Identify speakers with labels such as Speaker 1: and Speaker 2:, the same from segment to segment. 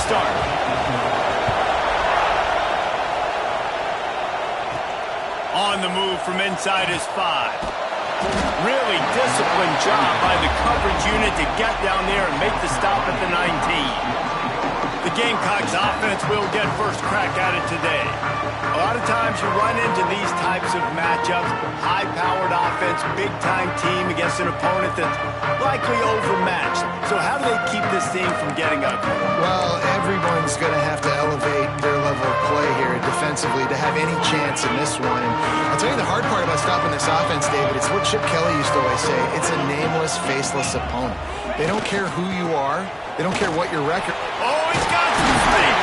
Speaker 1: start. On the move from inside his 5. Really disciplined job by the coverage unit to get down there and make the stop at the 19. The Gamecocks offense will get first crack at it today. A lot of times you run into these types of matchups, high-powered offense, big-time team against an opponent that's likely overmatched. So how do they keep this thing from getting ugly?
Speaker 2: Well, everyone's going to have to elevate their level of play here defensively to have any chance in this one. And I'll tell you the hard part about stopping this offense, David, it's what Chip Kelly used to always say. It's a nameless, faceless opponent. They don't care who you are. They don't care what your record.
Speaker 1: Oh, he's got some space.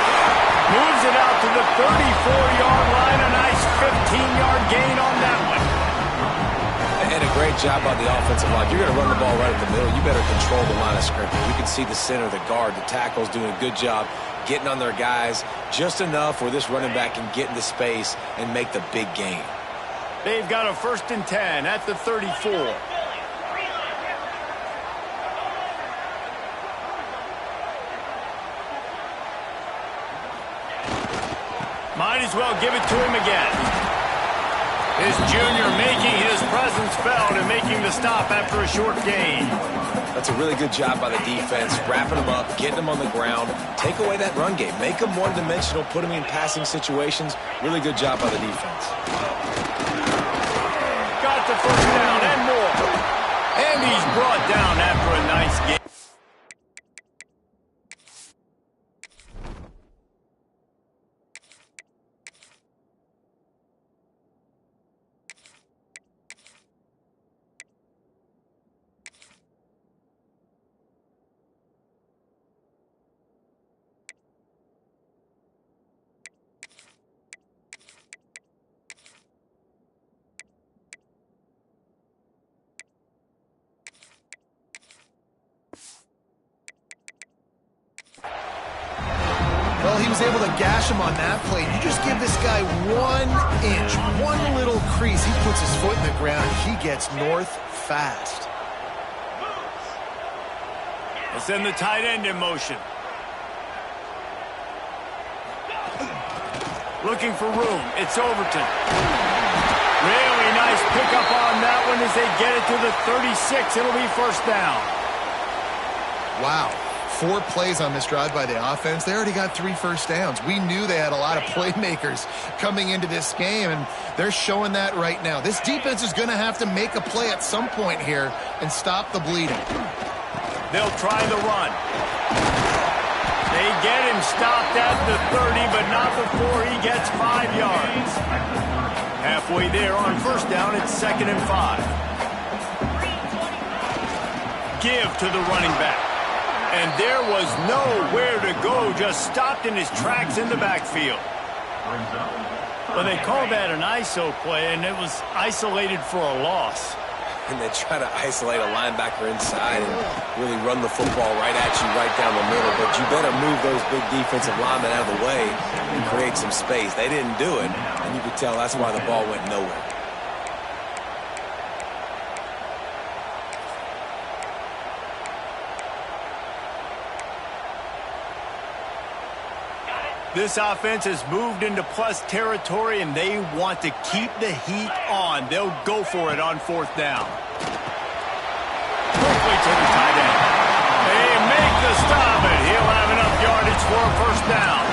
Speaker 1: Moves it out to the 34-yard line. A nice 15-yard gain on that one.
Speaker 3: And a great job by the offensive line. You're going to run the ball right at the middle. You better control the line of scrimmage. You can see the center, the guard, the tackle's doing a good job getting on their guys just enough where this running back can get into space and make the big gain.
Speaker 1: They've got a 1st and 10 at the 34. Might as well give it to him again. His junior making his presence felt and making the stop after a short gain.
Speaker 3: That's a really good job by the defense, wrapping them up, getting them on the ground, take away that run game, make them one-dimensional, put them in passing situations. Really good job by the defense.
Speaker 1: Got the first down and more. And he's brought down after a nice game.
Speaker 2: Well, he was able to gash him on that play. You just give this guy 1 inch, one little crease. He puts his foot in the ground. He gets north fast.
Speaker 1: Let's send the tight end in motion. Looking for room. It's Overton. Really nice pickup on that one as they get it to the 36. It'll be first down.
Speaker 2: Wow. 4 plays on this drive by the offense. They already got 3 first downs. We knew they had a lot of playmakers coming into this game, and they're showing that right now. This defense is going to have to make a play at some point here and stop the bleeding.
Speaker 1: They'll try the run. They get him stopped at the 30, but not before he gets 5 yards. Halfway there on first down, it's 2nd and 5. Give to the running back. And there was nowhere to go, just stopped in his tracks in the backfield. Well, they called that an ISO play, and it was isolated for a loss.
Speaker 3: And they try to isolate a linebacker inside and really run the football right at you, right down the middle. But you better move those big defensive linemen out of the way and create some space. They didn't do it, and you could tell that's why the ball went nowhere.
Speaker 1: This offense has moved into plus territory, and they want to keep the heat on. They'll go for it on 4th down. Quickly to the tight end. They make the stop, and he'll have enough yardage for a first down.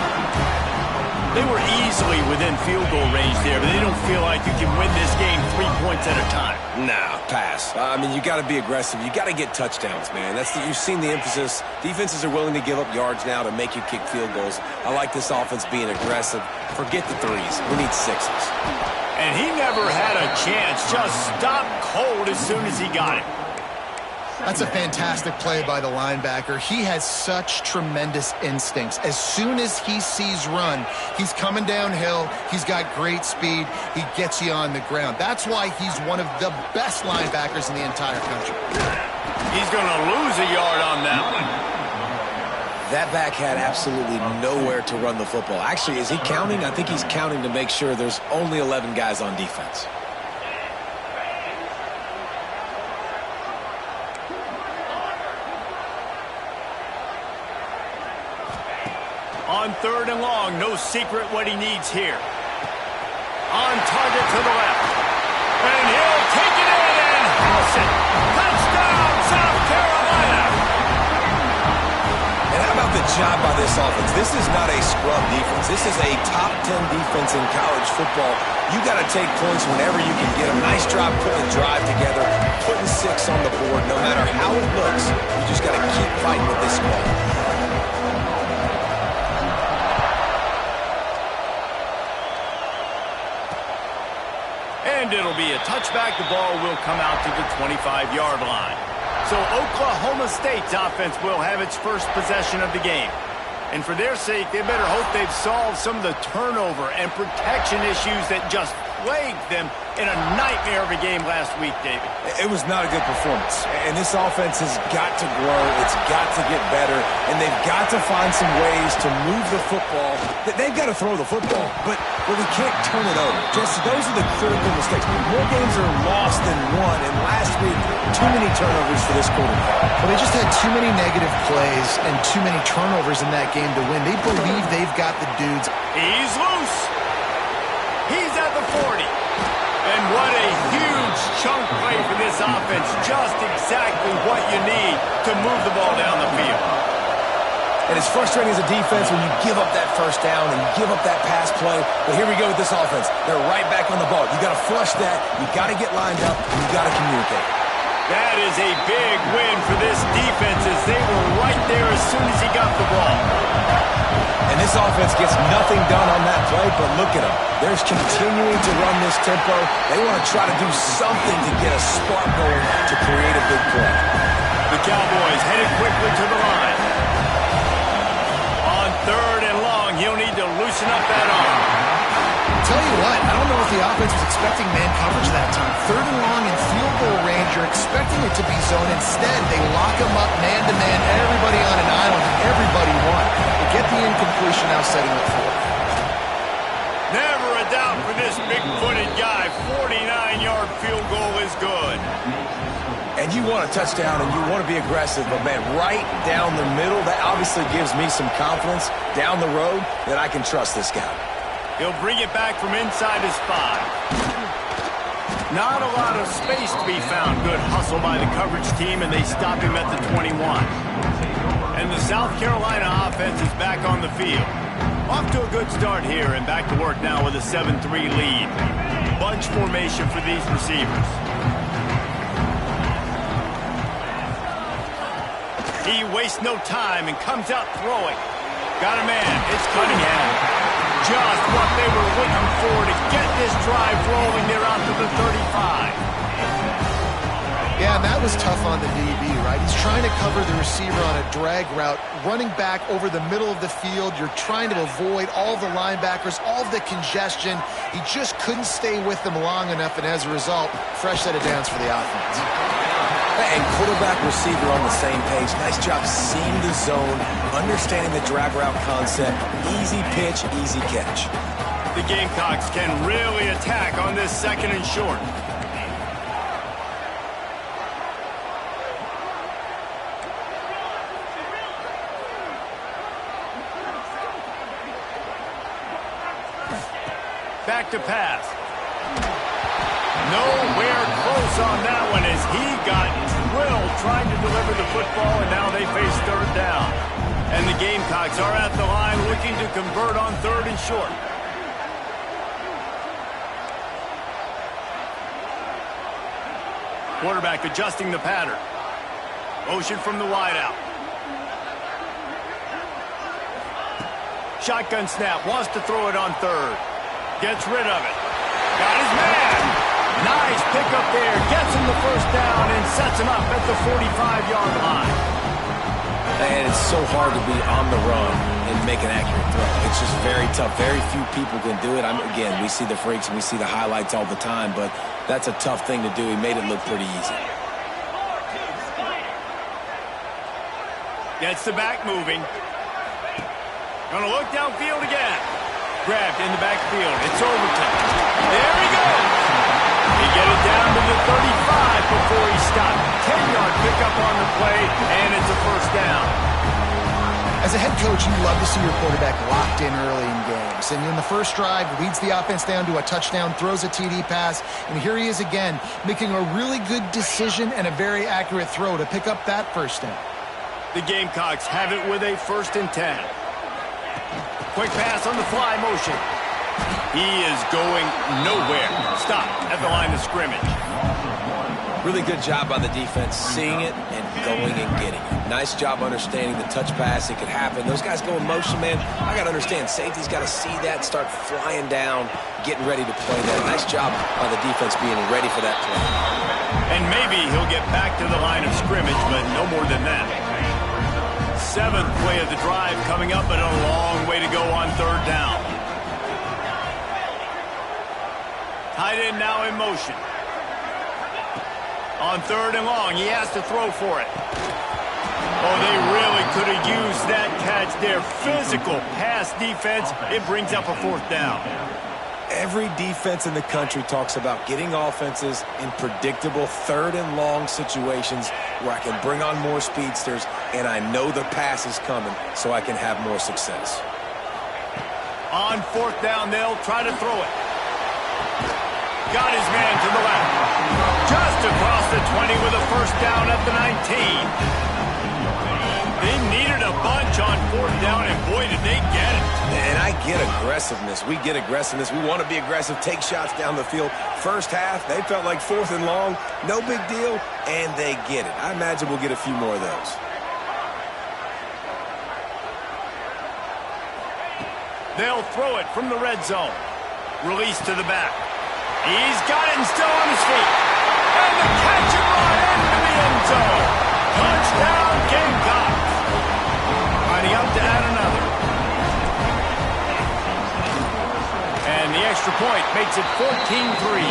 Speaker 1: They were easily within field goal range there, but they don't feel like you can win this game 3 points at a time.
Speaker 3: Nah, pass. I mean, you got to be aggressive. You got to get touchdowns, man. You've seen the emphasis. Defenses are willing to give up yards now to make you kick field goals. I like this offense being aggressive. Forget the 3s. We need 6s.
Speaker 1: And he never had a chance. Just stopped cold as soon as he got it.
Speaker 2: That's a fantastic play by the linebacker. He has such tremendous instincts. As soon as he sees run, he's coming downhill. He's got great speed. He gets you on the ground. That's why he's one of the best linebackers in the entire country.
Speaker 1: He's going to lose a yard on that one.
Speaker 3: That back had absolutely nowhere to run the football. Actually, is he counting? I think he's counting to make sure there's only 11 guys on defense.
Speaker 1: On 3rd and long, no secret what he needs here. On target to the left. And he'll take it in and house it. Touchdown, South Carolina.
Speaker 3: And how about the job by this offense? This is not a scrub defense. This is a top 10 defense in college football. You got to take points whenever you can get them. Nice job putting a drive together, putting 6 on the board. No matter how it looks, you just got to keep fighting with this ball.
Speaker 1: And it'll be a touchback. The ball will come out to the 25-yard line. So Oklahoma State's offense will have its first possession of the game. And for their sake, they better hope they've solved some of the turnover and protection issues that just plagued them in a nightmare of a game last week, David.
Speaker 3: It was not a good performance. And this offense has got to grow. It's got to get better. And they've got to find some ways to move the football. They've got to throw the football, but we can't turn it over. Just those are the critical mistakes. More games are lost than won. And last week, too many turnovers for this quarterback.
Speaker 2: Well, they just had too many negative plays and too many turnovers in that game to win. They believe they've got the dudes.
Speaker 1: He's loose. He's at the 40. And what a huge chunk play for this offense. Just exactly what you need to move the ball down the field.
Speaker 3: And it's frustrating as a defense when you give up that first down and you give up that pass play. But here we go with this offense. They're right back on the ball. You got to flush that. You got to get lined up. And you got to communicate.
Speaker 1: That is a big win for this defense as they were right there as soon as he got the ball.
Speaker 3: And this offense gets nothing done on that play, but look at them. They're continuing to run this tempo. They want to try to do something to get a spark going to create a big play.
Speaker 1: The Cowboys headed quickly to the line. On 3rd and long, he'll need to loosen up that arm.
Speaker 2: Tell you what, I don't know if the offense was expecting man coverage that time. 3rd and long in field goal range, you're expecting it to be zone. Instead, they lock him up man-to-man, everybody on an island, everybody won. They get the incompletion now setting up for it.
Speaker 1: Never a doubt for this big-footed guy. 49-yard field goal is good.
Speaker 3: And you want a touchdown and you want to be aggressive, but man, right down the middle, that obviously gives me some confidence down the road that I can trust this guy.
Speaker 1: He'll bring it back from inside his 5. Not a lot of space to be found. Good hustle by the coverage team, and they stop him at the 21. And the South Carolina offense is back on the field. Off to a good start here, and back to work now with a 7-3 lead. Bunch formation for these receivers. He wastes no time and comes out throwing. Got a man. It's Cunningham. Just what they were looking for to get this drive rolling. They're out to the 35.
Speaker 2: Yeah, and that was tough on the DB, right? He's trying to cover the receiver on a drag route, running back over the middle of the field. You're trying to avoid all the linebackers, all of the congestion. He just couldn't stay with them long enough, and as a result, fresh set of downs for the offense.
Speaker 3: And quarterback receiver on the same page. Nice job seeing the zone, understanding the drag route concept. Easy pitch, easy catch.
Speaker 1: The Gamecocks can really attack on this 2nd and short. Back to pass. Nowhere close on that one as he got drilled trying to deliver the football, and now they face 3rd down. And the Gamecocks are at the line looking to convert on 3rd and short. Quarterback adjusting the pattern. Motion from the wideout. Shotgun snap, wants to throw it on 3rd. Gets rid of it. Got his man. Nice pickup there. Gets him the 1st down and sets him up at the 45-yard line.
Speaker 3: And it's so hard to be on the run and make an accurate throw. It's just very tough. Very few people can do it. Again, we see the freaks and we see the highlights all the time, but that's a tough thing to do. He made it look pretty easy.
Speaker 1: Gets the back moving. Gonna look downfield again. Grabbed in the backfield. It's Overton. There he goes. He get it down to the 35 before he stopped. 10-yard pickup on the play, and it's a 1st down.
Speaker 2: As a head coach, you love to see your quarterback locked in early in games. And in the first drive, leads the offense down to a touchdown, throws a TD pass, and here he is again, making a really good decision and a very accurate throw to pick up that first down.
Speaker 1: The Gamecocks have it with a 1st and 10. Quick pass on the fly motion. He is going nowhere. Stop at the line of scrimmage.
Speaker 3: Really good job by the defense, seeing it and going and getting it. Nice job understanding the touch pass. It could happen. Those guys go in motion, man. I got to understand, safety's got to see that, start flying down, getting ready to play that. Nice job by the defense being ready for that play.
Speaker 1: And maybe he'll get back to the line of scrimmage, but no more than that. 7th play of the drive coming up, but a long way to go on 3rd down. Tight end now in motion. On 3rd and long, he has to throw for it. Oh, they really could have used that catch there. Physical pass defense. It brings up a 4th down.
Speaker 3: Every defense in the country talks about getting offenses in predictable 3rd and long situations where I can bring on more speedsters and I know the pass is coming so I can have more success.
Speaker 1: On 4th down, they'll try to throw it. Got his man to the left. Just across the 20 with a 1st down at the 19. They needed a bunch on 4th down, and boy, did they get it.
Speaker 3: And I get aggressiveness. We get aggressiveness. We want to be aggressive, take shots down the field. First half, they felt like 4th and long. No big deal, and they get it. I imagine we'll get a few more of those.
Speaker 1: They'll throw it from the red zone. Release to the back. He's got it and still on his feet. And the catch and run into the end zone. Touchdown, Gamecocks. Lining up to add another. And the extra point makes it 14-3.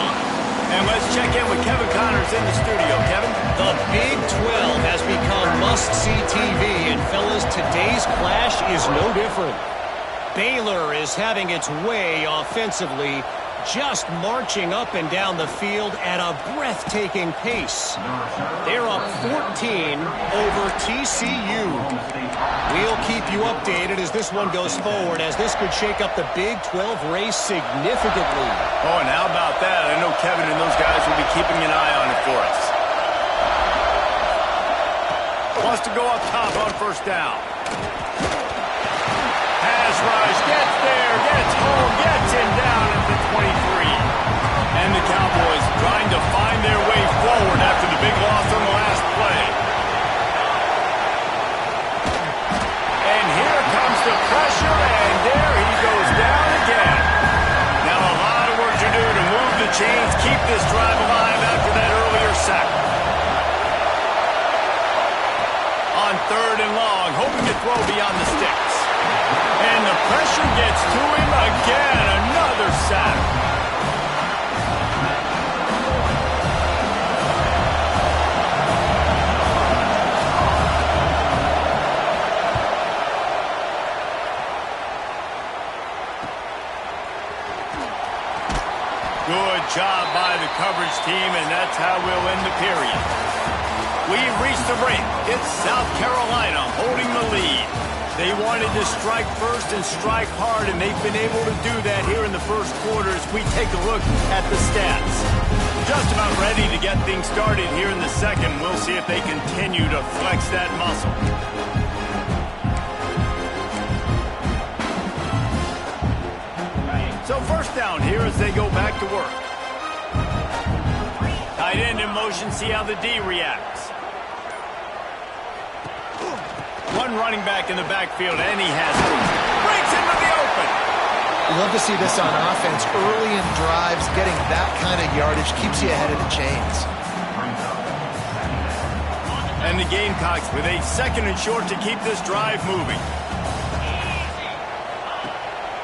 Speaker 1: And let's check in with Kevin Connors in the studio. Kevin?
Speaker 4: The Big 12 has become must-see TV. And, fellas, today's clash is no different. Baylor is having its way offensively, just marching up and down the field at a breathtaking pace. They're up 14 over TCU. We'll keep you updated as this one goes forward, as this could shake up the Big 12 race significantly.
Speaker 1: Oh, and how about that? I know Kevin and those guys will be keeping an eye on it for us. Wants to go up top on 1st down. Pass rush, gets there, gets home, gets him down at the 23. And the Cowboys trying to find their way forward after the big loss on the last play. And here comes the pressure, and there he goes down again. Now a lot of work to do to move the chains, keep this drive alive after that earlier sack. On 3rd and long, hoping to throw beyond the sticks. And the pressure gets to him again. Another sack. Good job by the coverage team, and that's how we'll end the period. We've reached the break. It's South Carolina holding the lead. They wanted to strike first and strike hard, and they've been able to do that here in the first quarter as we take a look at the stats. Just about ready to get things started here in the second. We'll see if they continue to flex that muscle. So 1st down here as they go back to work. Tight end in motion, see how the D reacts. One running back in the backfield, and he has it. Breaks into the open.
Speaker 2: Love to see this on offense. Early in drives, getting that kind of yardage keeps you ahead of the chains.
Speaker 1: And the Gamecocks with a 2nd and short to keep this drive moving.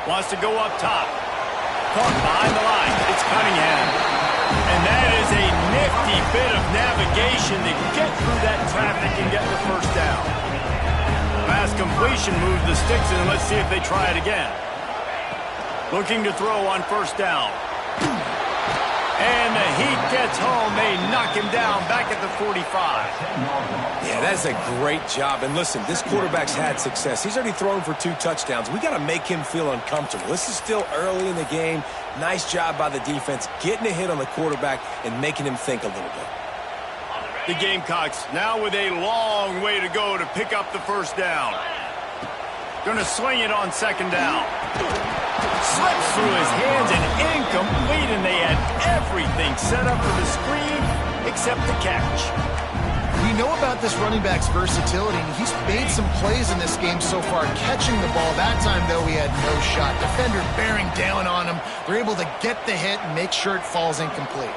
Speaker 1: Wants to go up top. Caught behind the line. It's Cunningham. And that is a nifty bit of navigation to get through that traffic and get the 1st down. Pass completion moves the sticks, and let's see if they try it again. Looking to throw on 1st down. And the heat gets home. They knock him down back at the 45.
Speaker 3: Yeah, that's a great job. And listen, this quarterback's had success. He's already thrown for 2 touchdowns. We got to make him feel uncomfortable. This is still early in the game. Nice job by the defense, getting a hit on the quarterback and making him think a little bit.
Speaker 1: The Gamecocks now with a long way to go to pick up the first down. Going to swing it on second down. Slips through his hands and incomplete, and they had everything set up for the screen except the catch.
Speaker 2: We know about this running back's versatility, and he's made some plays in this game so far, catching the ball. That time, though, he had no shot. Defender bearing down on him. They're able to get the hit and make sure it falls incomplete.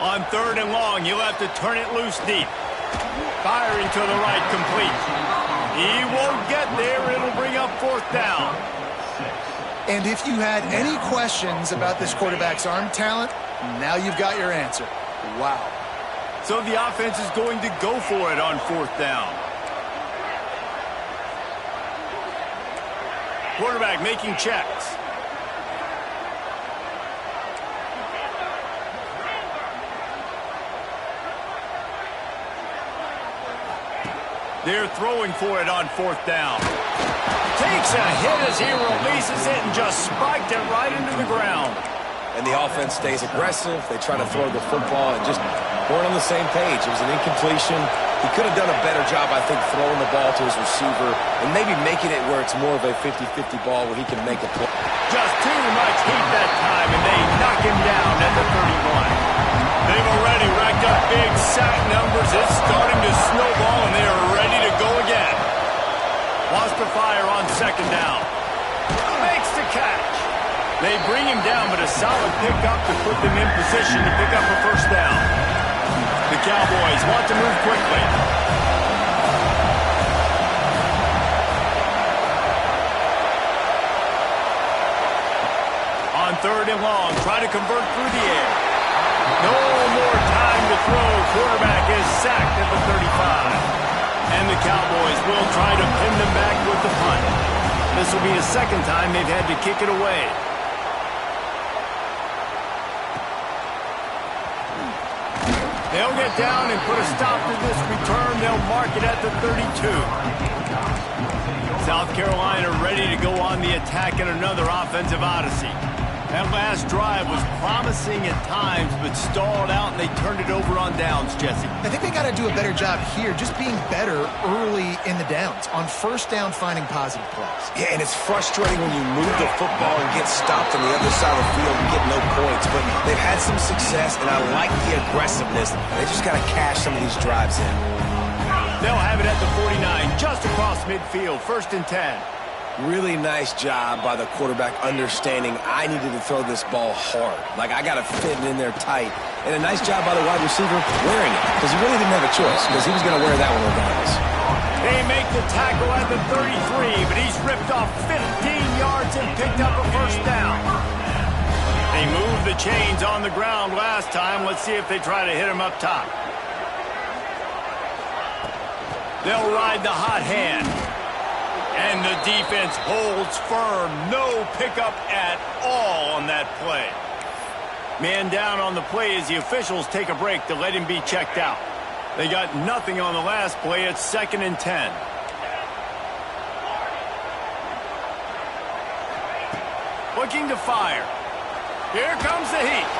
Speaker 1: On 3rd and long, you'll have to turn it loose deep. Firing to the right, complete. He won't get there. It'll bring up 4th down.
Speaker 2: And if you had any questions about this quarterback's arm talent, now you've got your answer. Wow.
Speaker 1: So the offense is going to go for it on 4th down. Quarterback making checks. They're throwing for it on 4th down. Takes a hit as he releases it and just spiked it right into the ground.
Speaker 3: And the offense stays aggressive. They try to throw the football and just weren't on the same page. It was an incompletion. He could have done a better job, I think, throwing the ball to his receiver and maybe making it where it's more of a 50-50 ball where he can make a play.
Speaker 1: Just too much heat that time, and they knock him down at the 31. They've already racked up big sack numbers. It's starting to snowball, and they are ready to go again. Wants to fire on 2nd down. Makes the catch. They bring him down, but a solid pickup to put them in position to pick up a 1st down. The Cowboys want to move quickly. On 3rd and long, try to convert through the air. No more time to throw. Quarterback is sacked at the 35. And the Cowboys will try to pin them back with the punt. This will be the 2nd time they've had to kick it away. They'll get down and put a stop to this return. They'll mark it at the 32. South Carolina ready to go on the attack in another offensive odyssey. That last drive was promising at times, but stalled out, and they turned it over on downs, Jesse.
Speaker 2: I think they got to do a better job here, just being better early in the downs. On 1st down, finding positive plays.
Speaker 3: Yeah, and it's frustrating when you move the football and get stopped on the other side of the field and get no points. But they've had some success, and I like the aggressiveness. They just got to cash some of these drives in.
Speaker 1: They'll have it at the 49, just across midfield, 1st and 10.
Speaker 3: Really nice job by the quarterback understanding I needed to throw this ball hard. Like, I got to fit it in there tight. And a nice job by the wide receiver wearing it, because he really didn't have a choice, because he was going to wear that one regardless.
Speaker 1: They make the tackle at the 33, but he's ripped off 15 yards and picked up a 1st down. They moved the chains on the ground last time. Let's see if they try to hit him up top. They'll ride the hot hand. And the defense holds firm. No pickup at all on that play. Man down on the play as the officials take a break to let him be checked out. They got nothing on the last play. It's 2nd and 10. Looking to fire. Here comes the heat.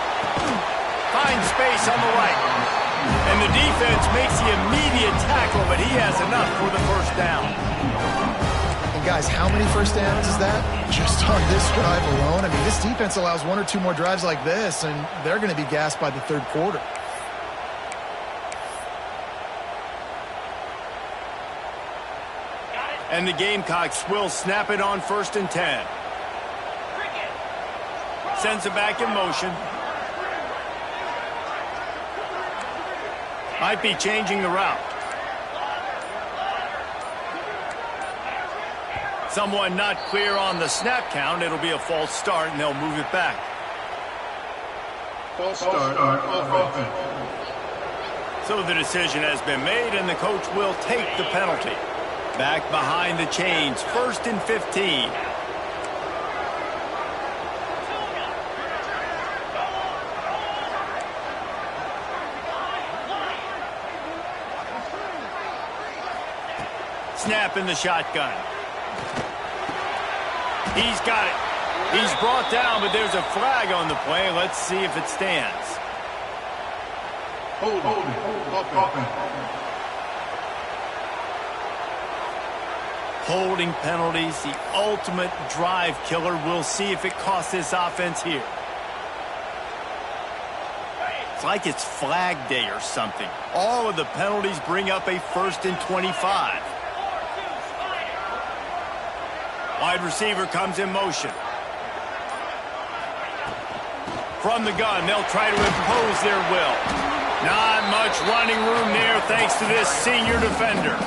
Speaker 1: Finds space on the right. And the defense makes the immediate tackle, but he has enough for the 1st down.
Speaker 2: And guys, how many 1st downs is that? Just on this drive alone? I mean, this defense allows 1 or 2 more drives like this, and they're going to be gassed by the 3rd quarter.
Speaker 1: And the Gamecocks will snap it on 1st and 10. Sends it back in motion. Might be changing the route. Someone not clear on the snap count. It'll be a false start, and they'll move it back.
Speaker 5: False start on offense.
Speaker 1: So the decision has been made, and the coach will take the penalty. Back behind the chains, 1st and 15. Snap in the shotgun. He's got it. He's brought down, but there's a flag on the play. Let's see if it stands.
Speaker 5: Hold offense.
Speaker 1: Holding penalties, the ultimate drive killer. We'll see if it costs this offense here. It's like it's flag day or something. All of the penalties bring up a 1st and 25. Wide receiver comes in motion. From the gun, they'll try to impose their will. Not much running room there thanks to this senior defender.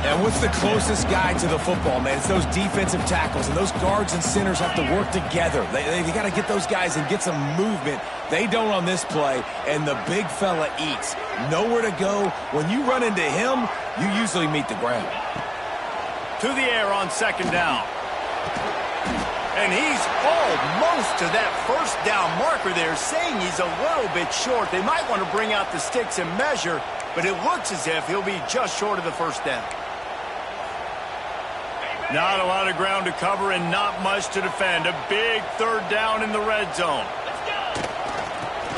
Speaker 3: And what's the closest guy to the football, man? It's those defensive tackles, and those guards and centers have to work together. They got to get those guys and get some movement. They don't on this play, and the big fella eats. Nowhere to go. When you run into him, you usually meet the ground.
Speaker 1: To the air on 2nd down. And he's almost to that 1st down marker there, saying he's a little bit short. They might want to bring out the sticks and measure, but it looks as if he'll be just short of the 1st down. Not a lot of ground to cover and not much to defend. A big 3rd down in the red zone.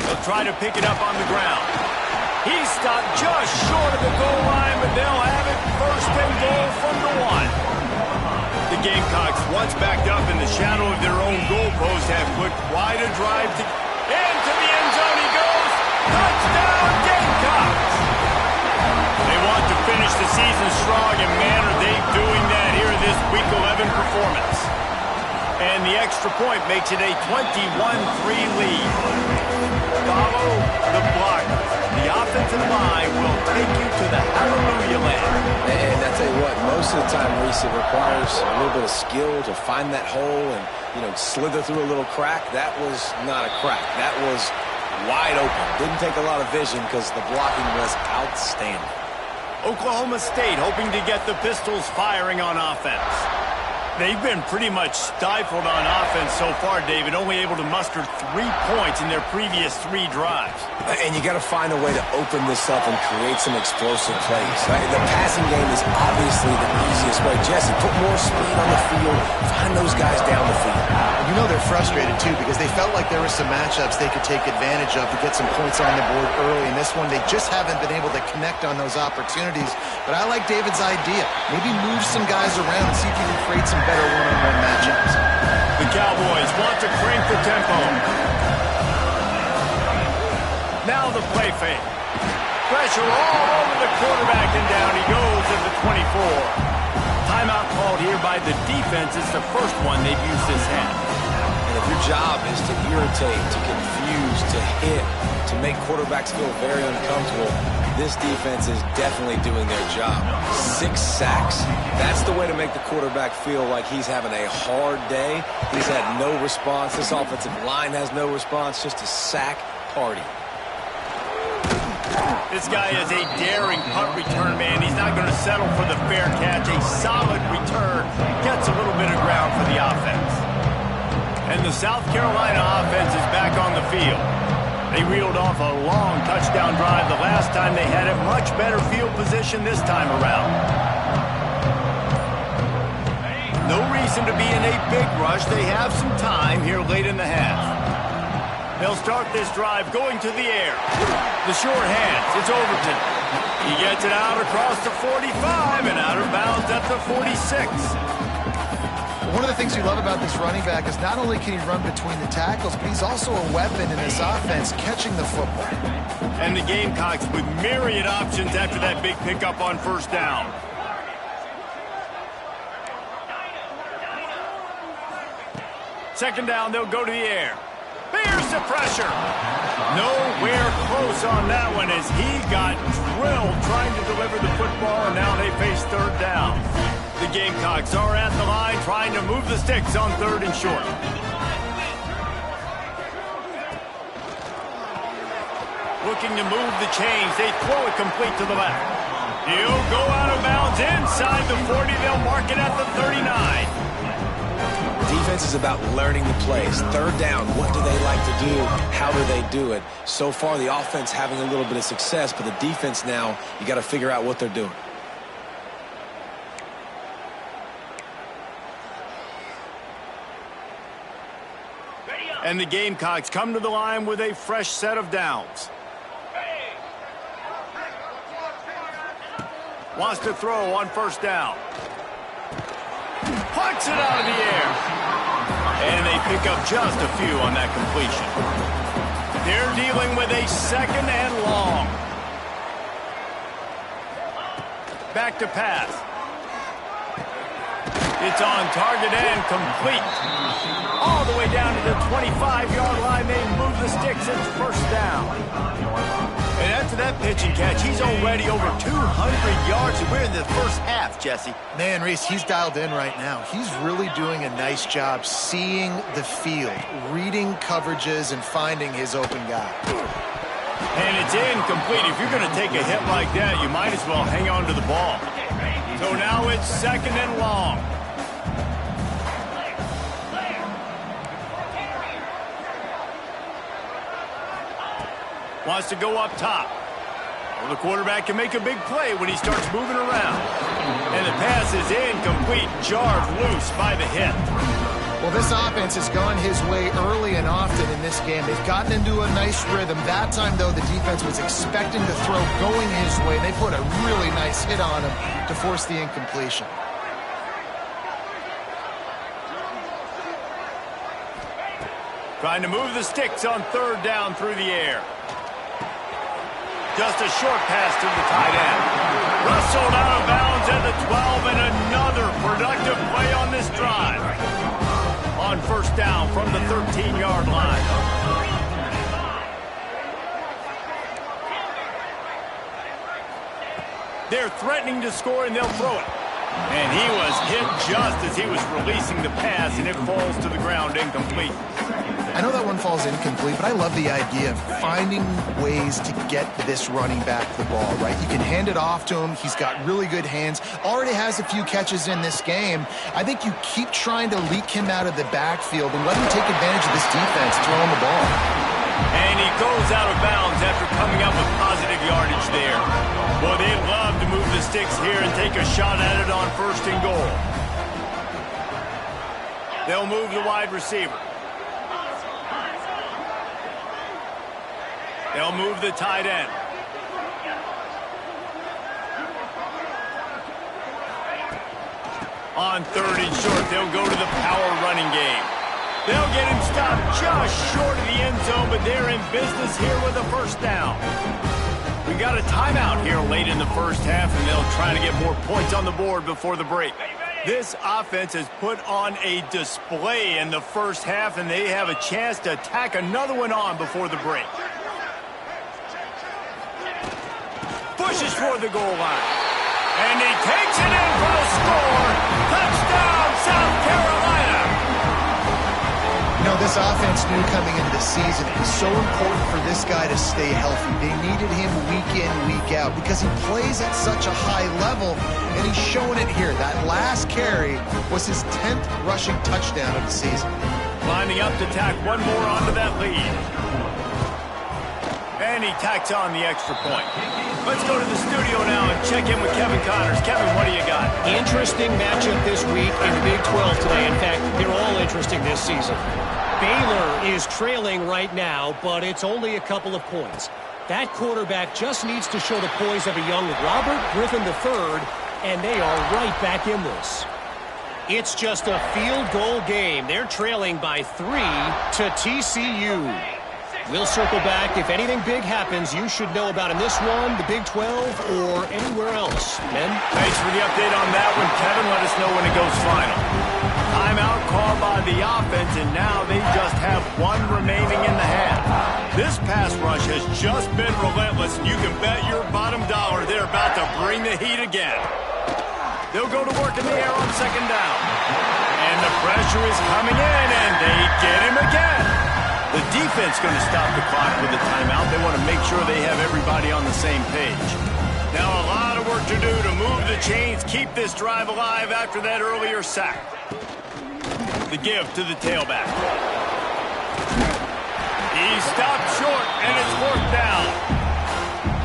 Speaker 1: They'll try to pick it up on the ground. He's stopped just short of the goal line, but they'll have it 1st and goal from the 1. The Gamecocks, once backed up in the shadow of their own goalpost, have put quite a drive to... Into the end zone he goes! Touchdown, Gamecocks! They want to finish the season strong, and man, are they doing that here in this Week 11 performance. And the extra point makes it a 21-3 lead. Follow the blockers. The offensive line will take you to the hallelujah land.
Speaker 3: And I tell you what, most of the time, Reese, it requires a little bit of skill to find that hole and, slither through a little crack. That was not a crack. That was wide open. Didn't take a lot of vision because the blocking was outstanding.
Speaker 1: Oklahoma State hoping to get the Pistols firing on offense. They've been pretty much stifled on offense so far, David, only able to muster 3 points in their previous 3 drives.
Speaker 3: And you got to find a way to open this up and create some explosive plays. The passing game is obviously the easiest way. Jesse, put more speed on the field. Find those guys down the field.
Speaker 2: They're frustrated, too, because they felt like there were some matchups they could take advantage of to get some points on the board early. In this one, they just haven't been able to connect on those opportunities. But I like David's idea. Maybe move some guys around and see if you can create some better one-on-one matchups.
Speaker 1: The Cowboys want to crank the tempo. Now the play fake. Pressure all over the quarterback, and down he goes at the 24. Timeout called here by the defense. It's the first one they've used this half.
Speaker 3: And if your job is to irritate, to confuse, to hit, to make quarterbacks feel very uncomfortable, this defense is definitely doing their job. 6 sacks. That's the way to make the quarterback feel like he's having a hard day. He's had no response. This offensive line has no response. Just a sack party.
Speaker 1: This guy is a daring punt return man. He's not going to settle for the fair catch. A solid return gets a little bit of ground for the offense. And the South Carolina offense is back on the field. They reeled off a long touchdown drive the last time they had it. Much better field position this time around. No reason to be in a big rush. They have some time here late in the half. They'll start this drive going to the air. The short hands, it's Overton. He gets it out across the 45 and out of bounds at the 46.
Speaker 2: One of the things we love about this running back is not only can he run between the tackles, but he's also a weapon in this offense, catching the football.
Speaker 1: And the Gamecocks with myriad options after that big pickup on 1st down. Second down, they'll go to the air. There's the pressure. Nowhere close on that one as he got drilled trying to deliver the football, and now they face 3rd down. The Gamecocks are at the line trying to move the sticks on 3rd and short. Looking to move the chains. They throw it complete to the left. He'll go out of bounds inside the 40. They'll mark it at the 39.
Speaker 3: Defense is about learning the plays. 3rd down, what do they like to do? How do they do it? So far, the offense having a little bit of success, but the defense now, you got to figure out what they're doing.
Speaker 1: And the Gamecocks come to the line with a fresh set of downs. Wants to throw on first down. Puts it out of the air. And they pick up just a few on that completion. They're dealing with a 2nd and long. Back to pass. It's on target and complete. All the way down to the 25-yard line. They move the sticks. It's first down. And after that pitch and catch, he's already over 200 yards. And we're in the first half, Jesse.
Speaker 2: Man, Reese, he's dialed in right now. He's really doing a nice job seeing the field, reading coverages, and finding his open guy.
Speaker 1: And it's incomplete. If you're going to take a hit like that, you might as well hang on to the ball. So now it's 2nd and long. Wants to go up top. Well, the quarterback can make a big play when he starts moving around. And the pass is incomplete, jarred loose by the hit.
Speaker 2: Well, this offense has gone his way early and often in this game. They've gotten into a nice rhythm. That time, though, the defense was expecting the throw going his way. They put a really nice hit on him to force the incompletion.
Speaker 1: Trying to move the sticks on 3rd down through the air. Just a short pass to the tight end. Rustled out of bounds at the 12, and another productive play on this drive. On first down from the 13-yard line. They're threatening to score, and they'll throw it. And he was hit just as he was releasing the pass, and it falls to the ground incomplete.
Speaker 2: I know that one falls incomplete, but I love the idea of finding ways to get this running back the ball, right? You can hand it off to him. He's got really good hands. Already has a few catches in this game. I think you keep trying to leak him out of the backfield and let him take advantage of this defense throwing the ball.
Speaker 1: And he goes out of bounds after coming up with positive yardage there. Well, they'd love to move the sticks here and take a shot at it on 1st and goal. They'll move the wide receiver. They'll move the tight end. On 3rd and short, they'll go to the power running game. They'll get him stopped just short of the end zone, but they're in business here with a first down. We got a timeout here late in the first half, and they'll try to get more points on the board before the break. This offense has put on a display in the first half, and they have a chance to tack another one on before the break. Pushes toward the goal line. And he takes it in for the score. Touchdown, South Carolina.
Speaker 2: You know, this offense knew coming into the season it was so important for this guy to stay healthy. They needed him week in, week out because he plays at such a high level, and he's showing it here. That last carry was his 10th rushing touchdown of the season.
Speaker 1: Lining up to tack one more onto that lead. And he tacks on the extra point. Let's go to the studio now and check in with Kevin Connors. Kevin, what do you got?
Speaker 4: Interesting matchup this week in the Big 12 today. In fact, they're all interesting this season. Baylor is trailing right now, but it's only a couple of points. That quarterback just needs to show the poise of a young Robert Griffin III, and they are right back in this. It's just a field goal game. They're trailing by 3 to TCU. We'll circle back. If anything big happens, you should know about in this one, the Big 12, or anywhere else. Men?
Speaker 1: Thanks for the update on that one, Kevin. Let us know when it goes final. Timeout called by the offense, and now they just have one remaining in the half. This pass rush has just been relentless, and you can bet your bottom dollar they're about to bring the heat again. They'll go to work in the air on 2nd down. And the pressure is coming in, and they get him again. The defense going to stop the clock with a timeout. They want to make sure they have everybody on the same page. Now a lot of work to do to move the chains, keep this drive alive after that earlier sack. The give to the tailback. He stopped short, and it's 4th down.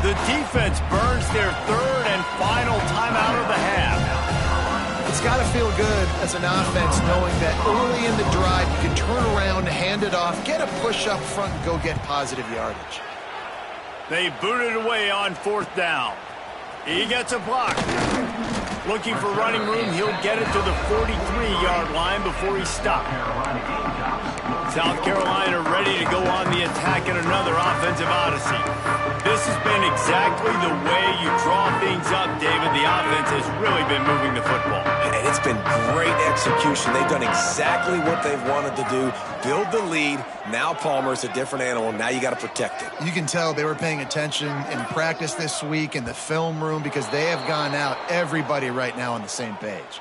Speaker 1: The defense burns their 3rd and final timeout of the half.
Speaker 2: It's got to feel good as an offense knowing that early in the drive you can turn around, hand it off, get a push up front, and go get positive yardage.
Speaker 1: They booted away on 4th down. He gets a block. Looking for running room, he'll get it to the 43-yard line before he's stopped. South Carolina ready to go on the attack in another offensive odyssey. This has been exactly the way you draw things up, David. The offense has really been moving the football.
Speaker 3: And it's been great execution. They've done exactly what they've wanted to do. Build the lead. Now Palmer's a different animal. Now you got to protect it.
Speaker 2: You can tell they were paying attention in practice this week in the film room because they have gone out, everybody right now on the same page.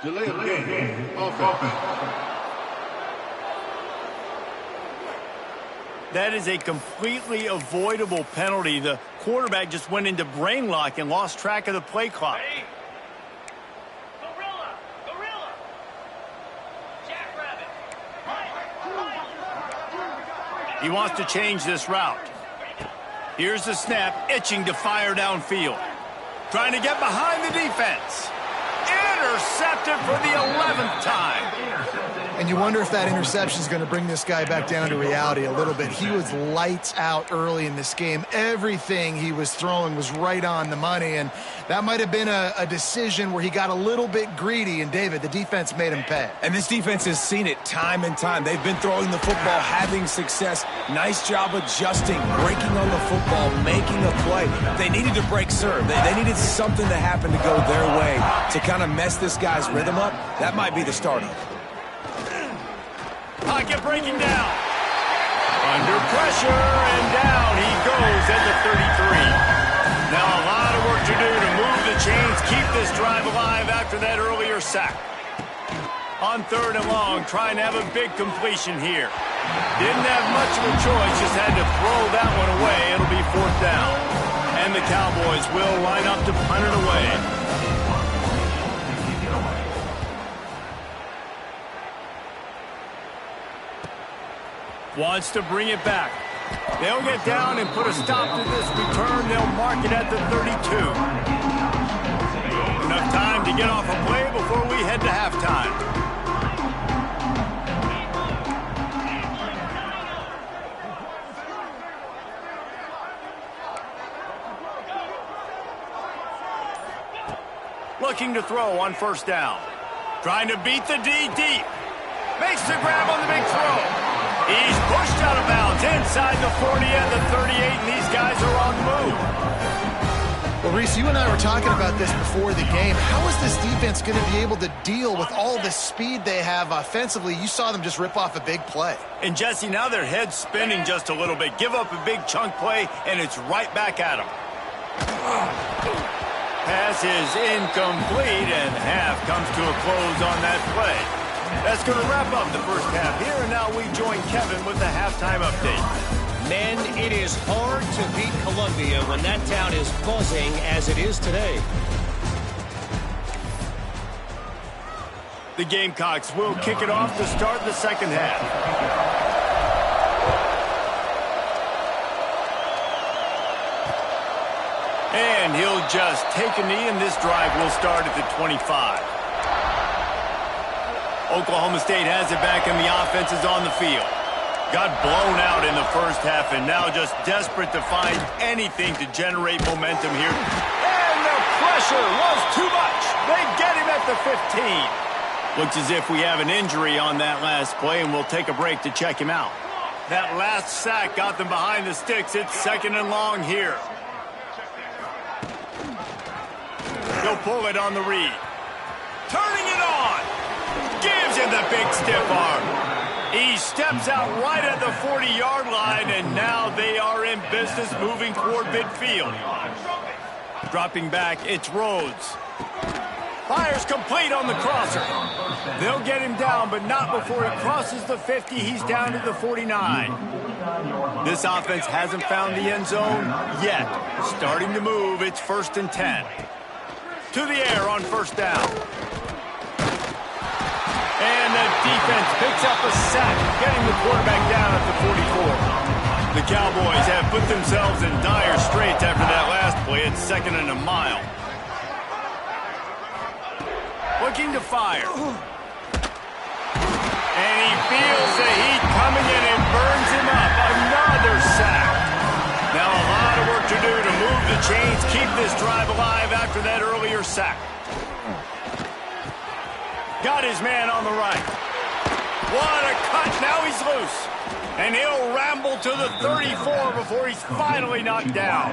Speaker 5: Delay of game. Offense.
Speaker 1: That is a completely avoidable penalty. The quarterback just went into brain lock and lost track of the play clock.
Speaker 6: Ready? Gorilla! Jackrabbit!
Speaker 1: He wants to change this route. Here's the snap, itching to fire downfield. Trying to get behind the defense. Intercepted for the 11th time.
Speaker 2: And you wonder if that interception is going to bring this guy back down to reality a little bit. He was lights out early in this game. Everything he was throwing was right on the money, and that might have been a decision where he got a little bit greedy, and David, the defense made him pay.
Speaker 3: And this defense has seen it time and time. They've been throwing the football, having success. Nice job adjusting, breaking on the football, making a play. They needed to break serve. They needed something to happen to go their way to kind of mess this guy's rhythm up. That might be the start of it.
Speaker 1: Pocket breaking down. Under pressure, and down he goes at the 33. Now a lot of work to do to move the chains, keep this drive alive after that earlier sack. On 3rd and long, trying to have a big completion here. Didn't have much of a choice, just had to throw that one away. It'll be 4th down. And the Cowboys will line up to punt it away. Wants to bring it back. They'll get down and put a stop to this return. They'll mark it at the 32. Enough time to get off a play before we head to halftime. Looking to throw on 1st down. Trying to beat the D deep. Makes the grab on the big throw. He's pushed out of bounds inside the 40 and the 38, and these guys are on the move.
Speaker 2: Well, Reese, you and I were talking about this before the game. How is this defense going to be able to deal with all the speed they have offensively? You saw them just rip off a big play.
Speaker 1: And, Jesse, now their head's spinning just a little bit. Give up a big chunk play, and it's right back at them. Pass is incomplete, and half comes to a close on that play. That's going to wrap up the first half here, and now we join Kevin with the halftime update.
Speaker 4: Men, it is hard to beat Columbia when that town is buzzing as it is today.
Speaker 1: The Gamecocks will kick it off to start the second half. And he'll just take a knee, and this drive will start at the 25. Oklahoma State has it back, and the offense is on the field. Got blown out in the first half, and now just desperate to find anything to generate momentum here. And the pressure was too much. They get him at the 15. Looks as if we have an injury on that last play, and we'll take a break to check him out. That last sack got them behind the sticks. It's 2nd and long here. He'll pull it on the read. Turning it on. Gives him the big stiff arm. He steps out right at the 40-yard line, and now they are in business moving toward midfield. Dropping back, it's Rhodes. Fires complete on the crosser. They'll get him down, but not before he crosses the 50. He's down to the 49. This offense hasn't found the end zone yet. Starting to move, it's 1st and 10. To the air on 1st down. And the defense picks up a sack, getting the quarterback down at the 44. The Cowboys have put themselves in dire straits after that last play. It's 2nd and a mile. looking to fire. And he feels the heat coming in and burns him up. Another sack. Now a lot of work to do to move the chains, keep this drive alive after that earlier sack. Got his man on the right. What a cut. Now he's loose. And he'll ramble to the 34 before he's finally knocked down.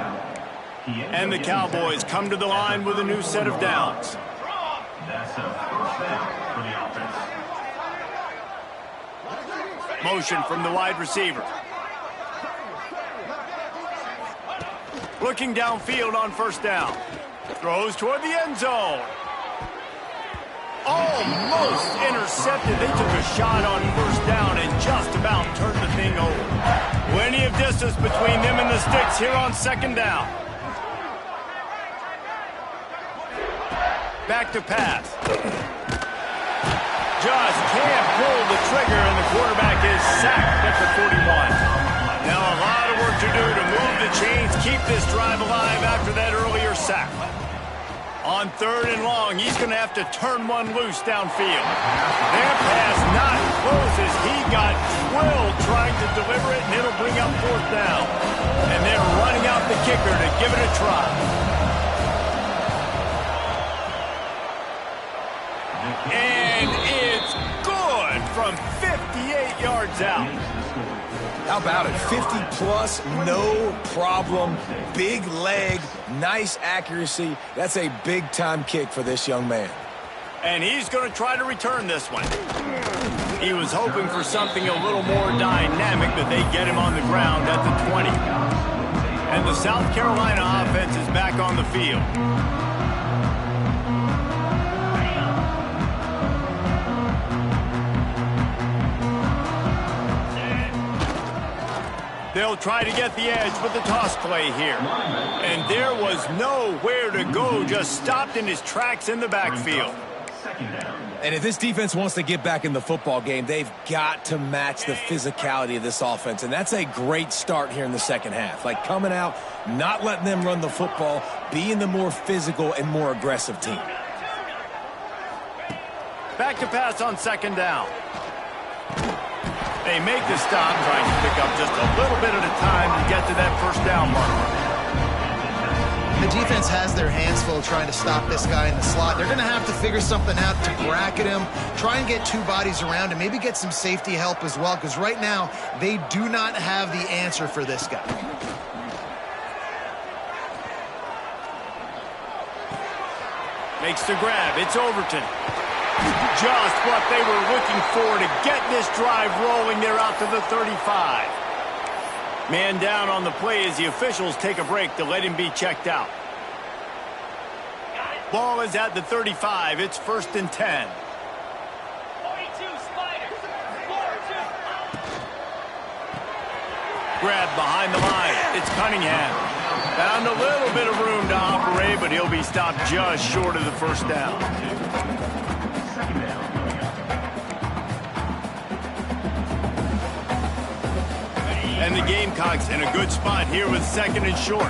Speaker 1: And the Cowboys come to the line with a new set of downs.
Speaker 5: That's a first down for the offense.
Speaker 1: Motion from the wide receiver. Looking downfield on first down. Throws toward the end zone. Almost intercepted. They took a shot on first down and just about turned the thing over. Plenty of distance between them and the sticks here on second down. Back to pass. Just can't pull the trigger, and the quarterback is sacked at the 41. Now a lot of work to do to move the chains, keep this drive alive after that earlier sack. On third and long, he's going to have to turn one loose downfield. Their pass not close as he got twirled trying to deliver it, and it'll bring up fourth down. And they're running out the kicker to give it a try. And it's good from 58 yards out.
Speaker 3: How about it? 50-plus, no problem. Big leg, nice accuracy. That's a big-time kick for this young man.
Speaker 1: And he's going to try to return this one. He was hoping for something a little more dynamic, but they get him on the ground at the 20. And the South Carolina offense is back on the field. They'll try to get the edge with the toss play here. And there was nowhere to go, just stopped in his tracks in the backfield.
Speaker 3: And if this defense wants to get back in the football game, they've got to match the physicality of this offense. And that's a great start here in the second half. Like coming out, not letting them run the football, being the more physical and more aggressive team.
Speaker 1: Back to pass on second down. They make the stop, trying to pick up just a little bit at a time to get to that first down marker.
Speaker 2: The defense has their hands full trying to stop this guy in the slot. They're going to have to figure something out to bracket him, try and get two bodies around him, maybe get some safety help as well, because right now they do not have the answer for this guy.
Speaker 1: Makes the grab. It's Overton. Just what they were looking for to get this drive rolling. They're out to the 35. Man down on the play as the officials take a break to let him be checked out. Ball is at the 35. It's 1st and 10. Grab behind the line. It's Cunningham. Found a little bit of room to operate, but he'll be stopped just short of the first down. And the Gamecocks in a good spot here with 2nd and short.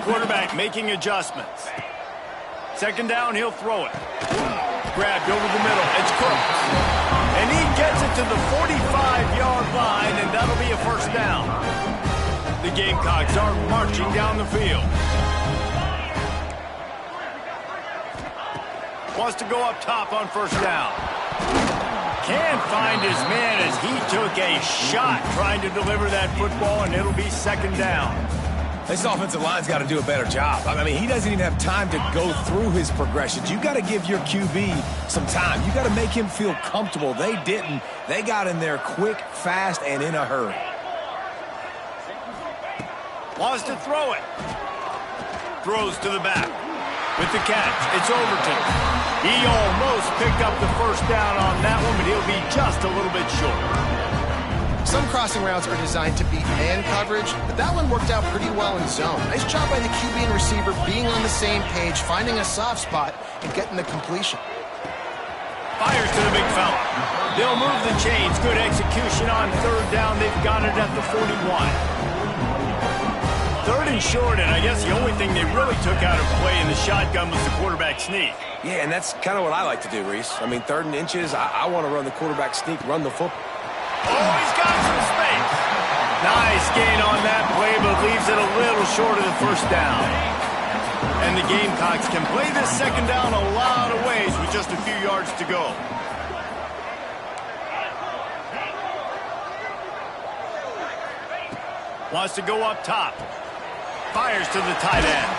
Speaker 1: Quarterback making adjustments. 2nd down, he'll throw it. Grabbed over the middle. It's Cook. And he gets it to the 45-yard line, and that'll be a first down. The Gamecocks are marching down the field. Wants to go up top on first down. Can't find his man as he took a shot trying to deliver that football, and it'll be 2nd down.
Speaker 3: This offensive line's got to do a better job. I mean, he doesn't even have time to go through his progressions. You got to give your QB some time. You got to make him feel comfortable. They didn't. They got in there quick, fast, and in a hurry.
Speaker 1: Wants to throw it. Throws to the back. With the catch, it's Overton. He almost picked up the first down on that one, but he'll be just a little bit short.
Speaker 2: Some crossing routes are designed to beat man coverage, but that one worked out pretty well in zone. Nice job by the QB and receiver being on the same page, finding a soft spot, and getting the completion.
Speaker 1: Fires to the big fella. They'll move the chains. Good execution on 3rd down. They've got it at the 41. 3rd and short, and I guess the only thing they really took out of play in the shotgun was the quarterback sneak.
Speaker 3: Yeah, and that's kind of what I like to do, Reese. I mean, 3rd and inches, I want to run the quarterback sneak, run the football.
Speaker 1: Oh, he's got some space. Nice gain on that play, but leaves it a little short of the first down. And the Gamecocks can play this second down a lot of ways with just a few yards to go. Wants to go up top. Fires to the tight end.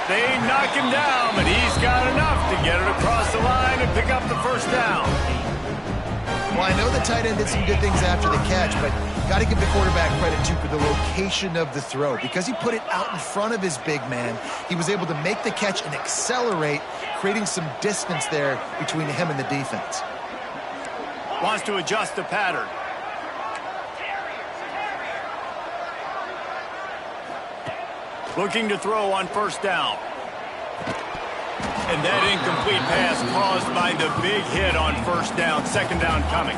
Speaker 1: They knock him down, but he's got enough to get it across the line and pick up the first down.
Speaker 2: Well, I know the tight end did some good things after the catch, but got to give the quarterback credit, too, for the location of the throw. Because he put it out in front of his big man, he was able to make the catch and accelerate, creating some distance there between him and the defense.
Speaker 1: Wants to adjust the pattern. Looking to throw on first down. And that incomplete pass caused by the big hit on first down. Second down coming.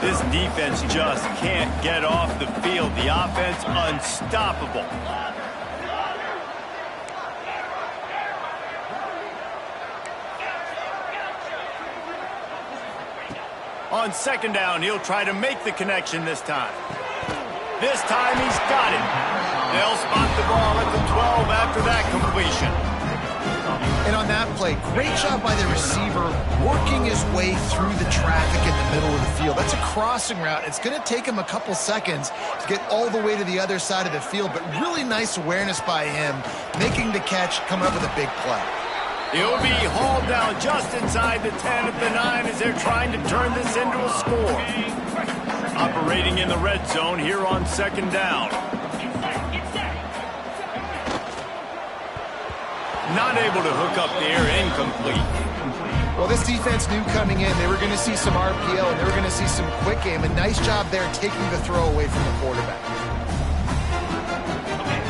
Speaker 1: This defense just can't get off the field. The offense unstoppable. On second down, he'll try to make the connection this time. This time he's got it. They'll spot the ball at the 12 after that completion.
Speaker 2: And on that play, great job by the receiver working his way through the traffic in the middle of the field. That's a crossing route. It's going to take him a couple seconds to get all the way to the other side of the field, but really nice awareness by him, making the catch, coming up with a big play.
Speaker 1: He'll be hauled down just inside the 10 at the 9 as they're trying to turn this into a score. Operating in the red zone here on second down. Not able to hook up there, incomplete.
Speaker 2: Well, this defense knew coming in they were going to see some RPO and they were going to see some quick game. A nice job there taking the throw away from the quarterback.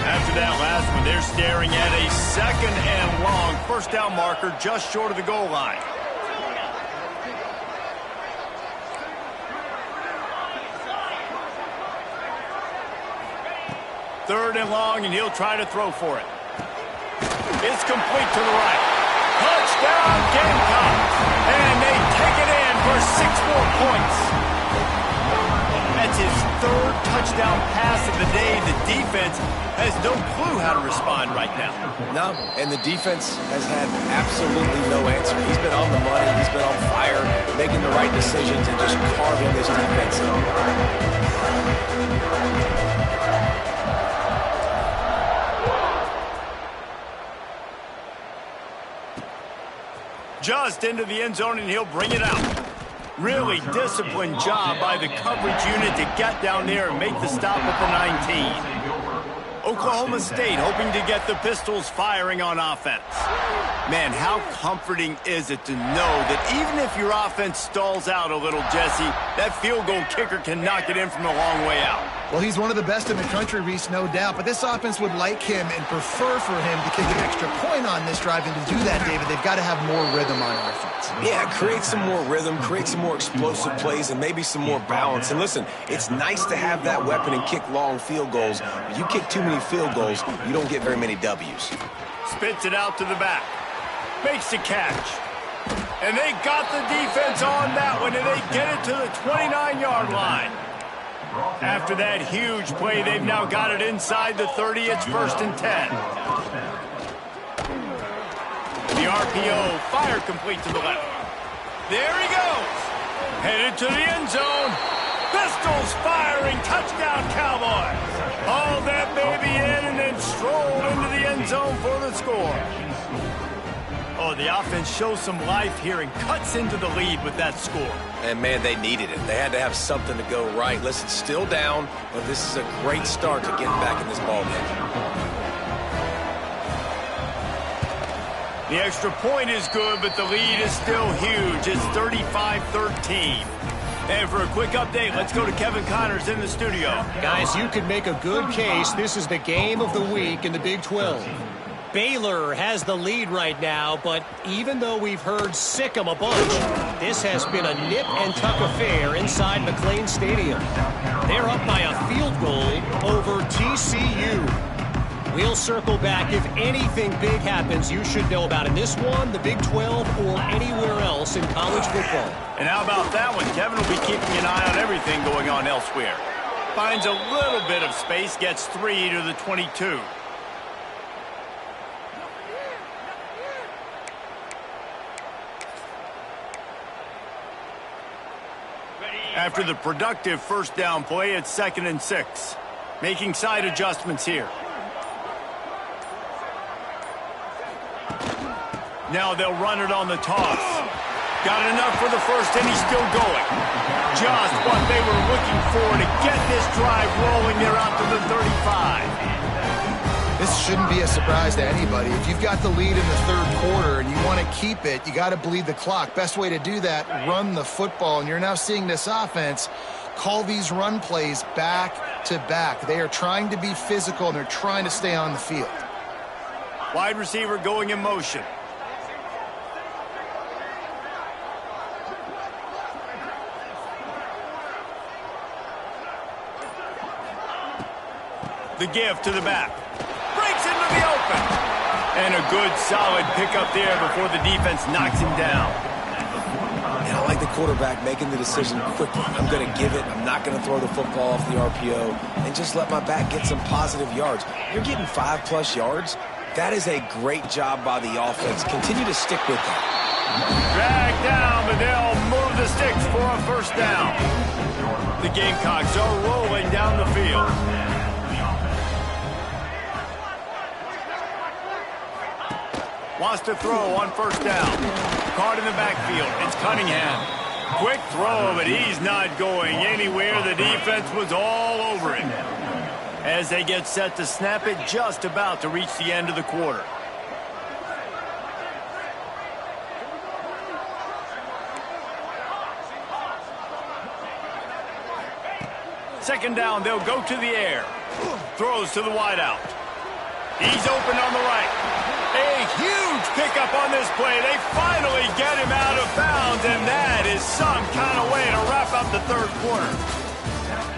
Speaker 1: After that last one, they're staring at a second and long first down marker just short of the goal line. Third and long, and he'll try to throw for it. It's complete to the right. Touchdown, Gamecocks! And they take it in for 6 more points. That's his 3rd touchdown pass of the day. The defense has no clue how to respond right now.
Speaker 3: No, and the defense has had absolutely no answer. He's been on the money. He's been on fire, making the right decisions and just carving this defense up.
Speaker 1: Just into the end zone, and he'll bring it out. Really disciplined job by the coverage unit to get down there and make the stop at the 19. Oklahoma State hoping to get the Pistols firing on offense. Man, how comforting is it to know that even if your offense stalls out a little, Jesse, that field goal kicker can knock it in from a long way out.
Speaker 2: Well, he's one of the best in the country, Reese, no doubt. But this offense would like him and prefer for him to kick an extra point on this drive. And to do that, David, they've got to have more rhythm on offense.
Speaker 3: Yeah, create some more rhythm, create some more explosive plays, and maybe some more balance. And listen, it's nice to have that weapon and kick long field goals. But you kick too many field goals, you don't get very many W's.
Speaker 1: Spits it out to the back. Makes the catch. And they got the defense on that one, and they get it to the 29-yard line. After that huge play, they've now got it inside the 30. It's 1st and 10. The RPO, fire complete to the left. There he goes. Headed to the end zone. Pistols firing. Touchdown, Cowboys. Haul that baby in and then stroll into the end zone for the score. Oh, the offense shows some life here and cuts into the lead with that score.
Speaker 3: And, man, they needed it. They had to have something to go right. Listen, still down, but this is a great start to getting back in this ballgame.
Speaker 1: The extra point is good, but the lead is still huge. It's 35-13. And for a quick update, let's go to Kevin Connors in the studio.
Speaker 4: Guys, you could make a good case. This is the game of the week in the Big 12. Baylor has the lead right now, but even though we've heard sick 'em a bunch, this has been a nip-and-tuck affair inside McLean Stadium. They're up by a field goal over TCU. We'll circle back. If anything big happens, you should know about in this one, the Big 12, or anywhere else in college football.
Speaker 1: And how about that one? Kevin will be keeping an eye on everything going on elsewhere. Finds a little bit of space, gets 3 to the 22. After the productive first down play, it's 2nd and 6. Making side adjustments here. Now they'll run it on the toss. Got enough for the first, and he's still going. Just what they were looking for to get this drive rolling. They're out to the 35.
Speaker 2: This shouldn't be a surprise to anybody. If you've got the lead in the third quarter and you want to keep it, you got to bleed the clock. Best way to do that, run the football. And you're now seeing this offense call these run plays back to back. They are trying to be physical, and they're trying to stay on the field.
Speaker 1: Wide receiver going in motion. The give to the back. Breaks into the open. And a good, solid pickup there before the defense knocks him down.
Speaker 3: And I like the quarterback making the decision quickly. I'm going to give it. I'm not going to throw the football off the RPO and just let my back get some positive yards. You're getting 5+ yards. That is a great job by the offense. Continue to stick with that.
Speaker 1: Drag down, but they'll move the sticks for a first down. The Gamecocks are rolling down the field. Wants to throw on first down. Caught in the backfield. It's Cunningham. Quick throw, but he's not going anywhere. The defense was all over him. As they get set to snap it, just about to reach the end of the quarter. Second down, they'll go to the air. Throws to the wideout. He's open on the right. A huge pickup on this play. They finally get him out of bounds, and that is some kind of way to wrap up the third quarter.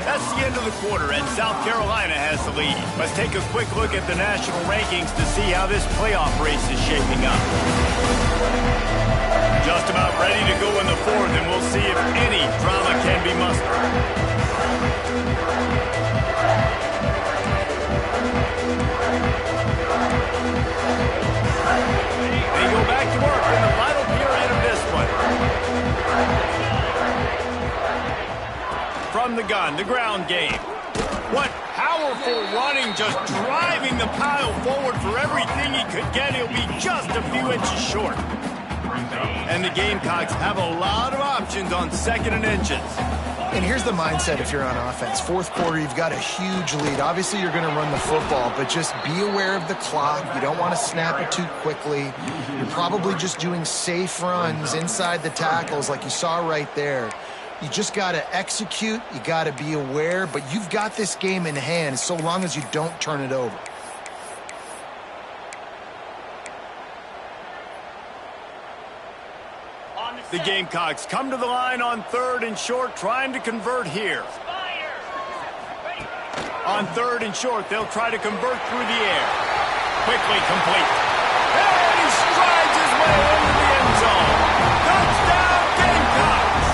Speaker 1: That's the end of the quarter, and South Carolina has the lead. Let's take a quick look at the national rankings to see how this playoff race is shaping up. Just about ready to go in the fourth, and we'll see if any drama can be mustered. They go back to work in the final period of this one. From the gun, the ground game. What powerful running, just driving the pile forward for everything he could get. He'll be just a few inches short. And the Gamecocks have a lot of options on 2nd and inches.
Speaker 2: And here's the mindset if you're on offense. Fourth quarter, you've got a huge lead. Obviously, you're going to run the football, but just be aware of the clock. You don't want to snap it too quickly. You're probably just doing safe runs inside the tackles like you saw right there. You just got to execute. You got to be aware, but you've got this game in hand so long as you don't turn it over.
Speaker 1: The Gamecocks come to the line on 3rd and short, trying to convert here. On 3rd and short, they'll try to convert through the air. Quickly complete. And he strides his way into the end zone. Touchdown, Gamecocks!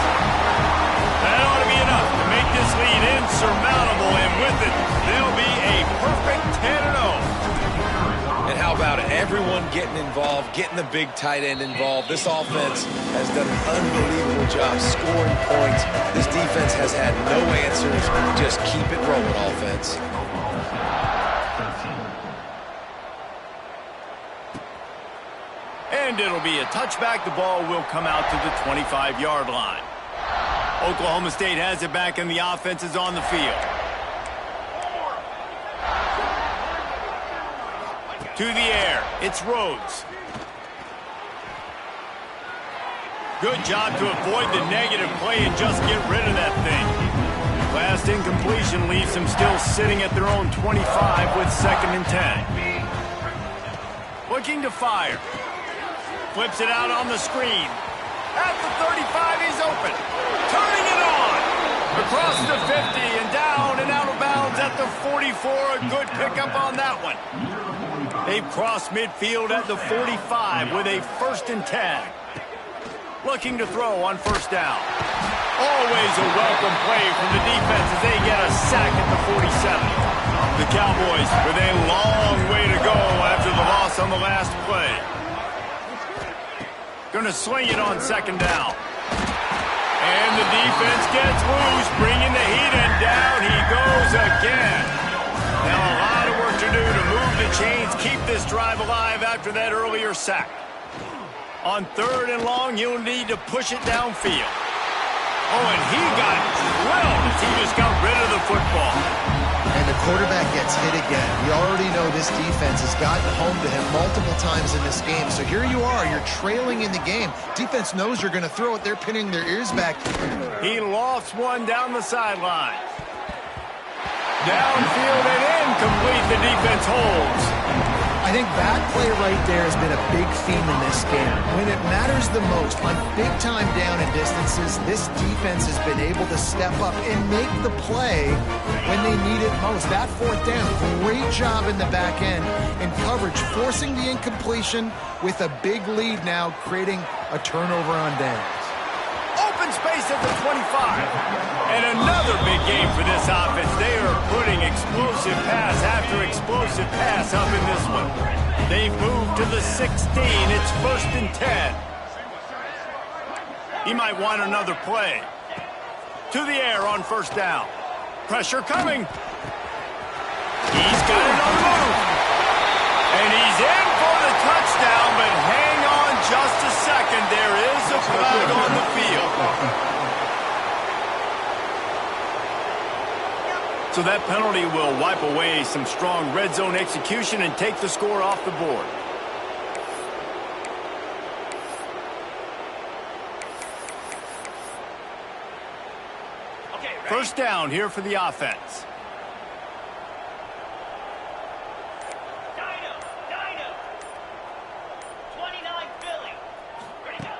Speaker 1: That ought to be enough to make this lead insurmountable, and with it, they'll be a perfect 10-0.
Speaker 3: And how about it? Everyone getting involved, getting the big tight end involved. This offense has done an unbelievable job scoring points. This defense has had no answers. Just keep it rolling, offense.
Speaker 1: And it'll be a touchback. The ball will come out to the 25-yard line. Oklahoma State has it back, and the offense is on the field. To the air, it's Rhodes. Good job to avoid the negative play and just get rid of that thing. Last incompletion leaves them still sitting at their own 25 with 2nd and 10. Looking to fire. Flips it out on the screen. At the 35, he's open. Turning it on. Across the 50 and down and out of bounds at at the 44. A good pickup on that one. They've crossed midfield at the 45 with a 1st and 10. Looking to throw on 1st down. Always a welcome play from the defense as they get a sack at the 47. The Cowboys with a long way to go after the loss on the last play. Going to sling it on 2nd down. And the defense gets loose, bringing the heat, and down he goes again. Now a lot of work to do to move the chains, keep this drive alive after that earlier sack. On 3rd and long, he'll need to push it downfield. Oh, and he got drilled as he just got rid of the football.
Speaker 2: And the quarterback gets hit again. We already know this defense has gotten home to him multiple times in this game. So here you are, you're trailing in the game. Defense knows you're going to throw it. They're pinning their ears back.
Speaker 1: He lofts one down the sideline. Downfield and incomplete. The defense holds.
Speaker 2: I think that play right there has been a big theme in this game. When it matters the most, on big-time down and distances, this defense has been able to step up and make the play when they need it most. That 4th down, great job in the back end in coverage, forcing the incompletion with a big lead now, creating a turnover on downs.
Speaker 1: Open space at the 25. And another big game for this offense. They are putting explosive pass after explosive pass up in this one. They've moved to the 16. It's 1st and 10. He might want another play. To the air on 1st down. Pressure coming. He's got it on the move. And he's in for the touchdown, but hang on just a second. There is a flag on the field. So that penalty will wipe away some strong red zone execution and take the score off the board.
Speaker 4: Okay,
Speaker 1: 1st down here for the offense.
Speaker 4: Dino. 29 Philly. Ready to go.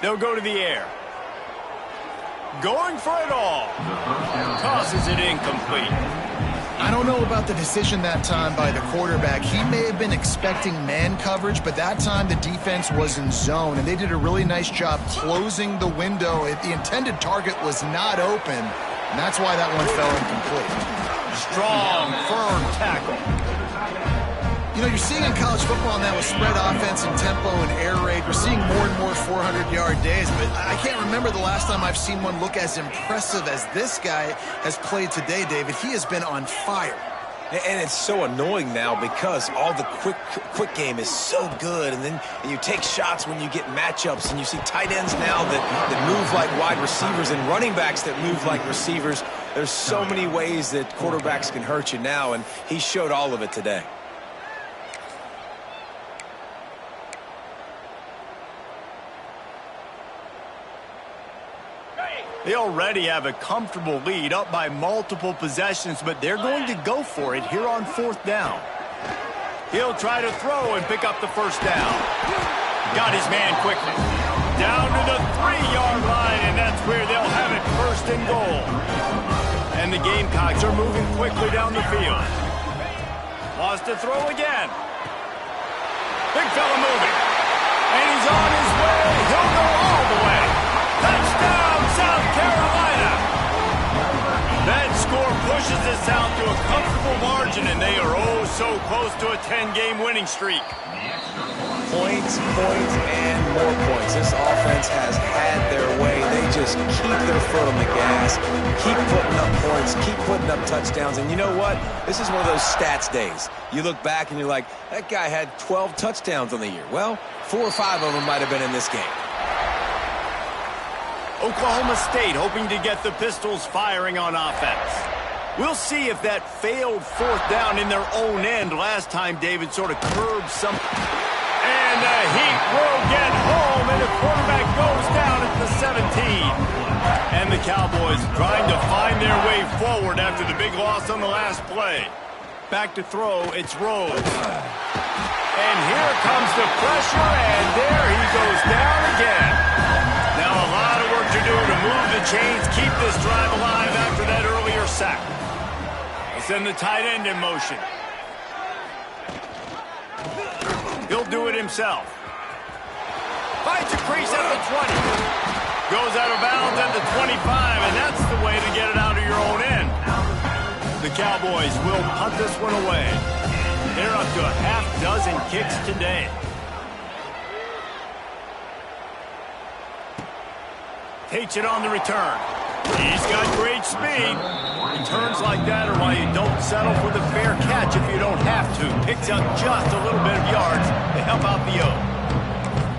Speaker 1: They'll go to the air. Going for it all. Tosses it incomplete.
Speaker 2: I don't know about the decision that time by the quarterback. He may have been expecting man coverage, but that time the defense was in zone, and they did a really nice job closing the window. The intended target was not open, and that's why that one fell incomplete.
Speaker 1: Strong, firm tackle.
Speaker 2: You know, you're seeing in college football now with spread offense and tempo and air raid, we're seeing more and more 400-yard days, but I can't remember the last time I've seen one look as impressive as this guy has played today, David. He has been on fire.
Speaker 3: And it's so annoying now because all the quick game is so good, and then you take shots when you get matchups, and you see tight ends now that move like wide receivers and running backs that move like receivers. There's so many ways that quarterbacks can hurt you now, and he showed all of it today.
Speaker 1: They already have a comfortable lead, up by multiple possessions, but they're going to go for it here on 4th down. He'll try to throw and pick up the 1st down. Got his man quickly. Down to the 3-yard line, and that's where they'll have it 1st and goal. And the Gamecocks are moving quickly down the field. Wants to throw again. Big fella moving. And he's on his way. He'll go all the way. Touchdown, South Carolina. That score pushes us out to a comfortable margin, and they are oh so close to a 10-game winning streak.
Speaker 3: Points, and more points. This offense has had their way. They just keep their foot on the gas, keep putting up points, keep putting up touchdowns. And you know what? This is one of those stats days. You look back and you're like, that guy had 12 touchdowns on the year. Well, 4 or 5 of them might have been in this game.
Speaker 1: Oklahoma State hoping to get the Pistols firing on offense. We'll see if that failed 4th down in their own end last time David sort of curbed some. And the Heat will get home, and the quarterback goes down at the 17. And the Cowboys trying to find their way forward after the big loss on the last play. Back to throw, it's Rose. And here comes the pressure, and there he goes down again. Now a lot of work to do to move the chains, keep this drive alive after that earlier sack. A send the tight end in motion. He'll do it himself. Finds a crease at the 20. Goes out of bounds at the 25, and that's the way to get it out of your own end. The Cowboys will punt this one away. They're up to a half dozen kicks today. Takes it on the return. He's got great speed. Returns like that are why you don't settle for the fair catch if you don't have to. Picks up just a little bit of yards to help out the O.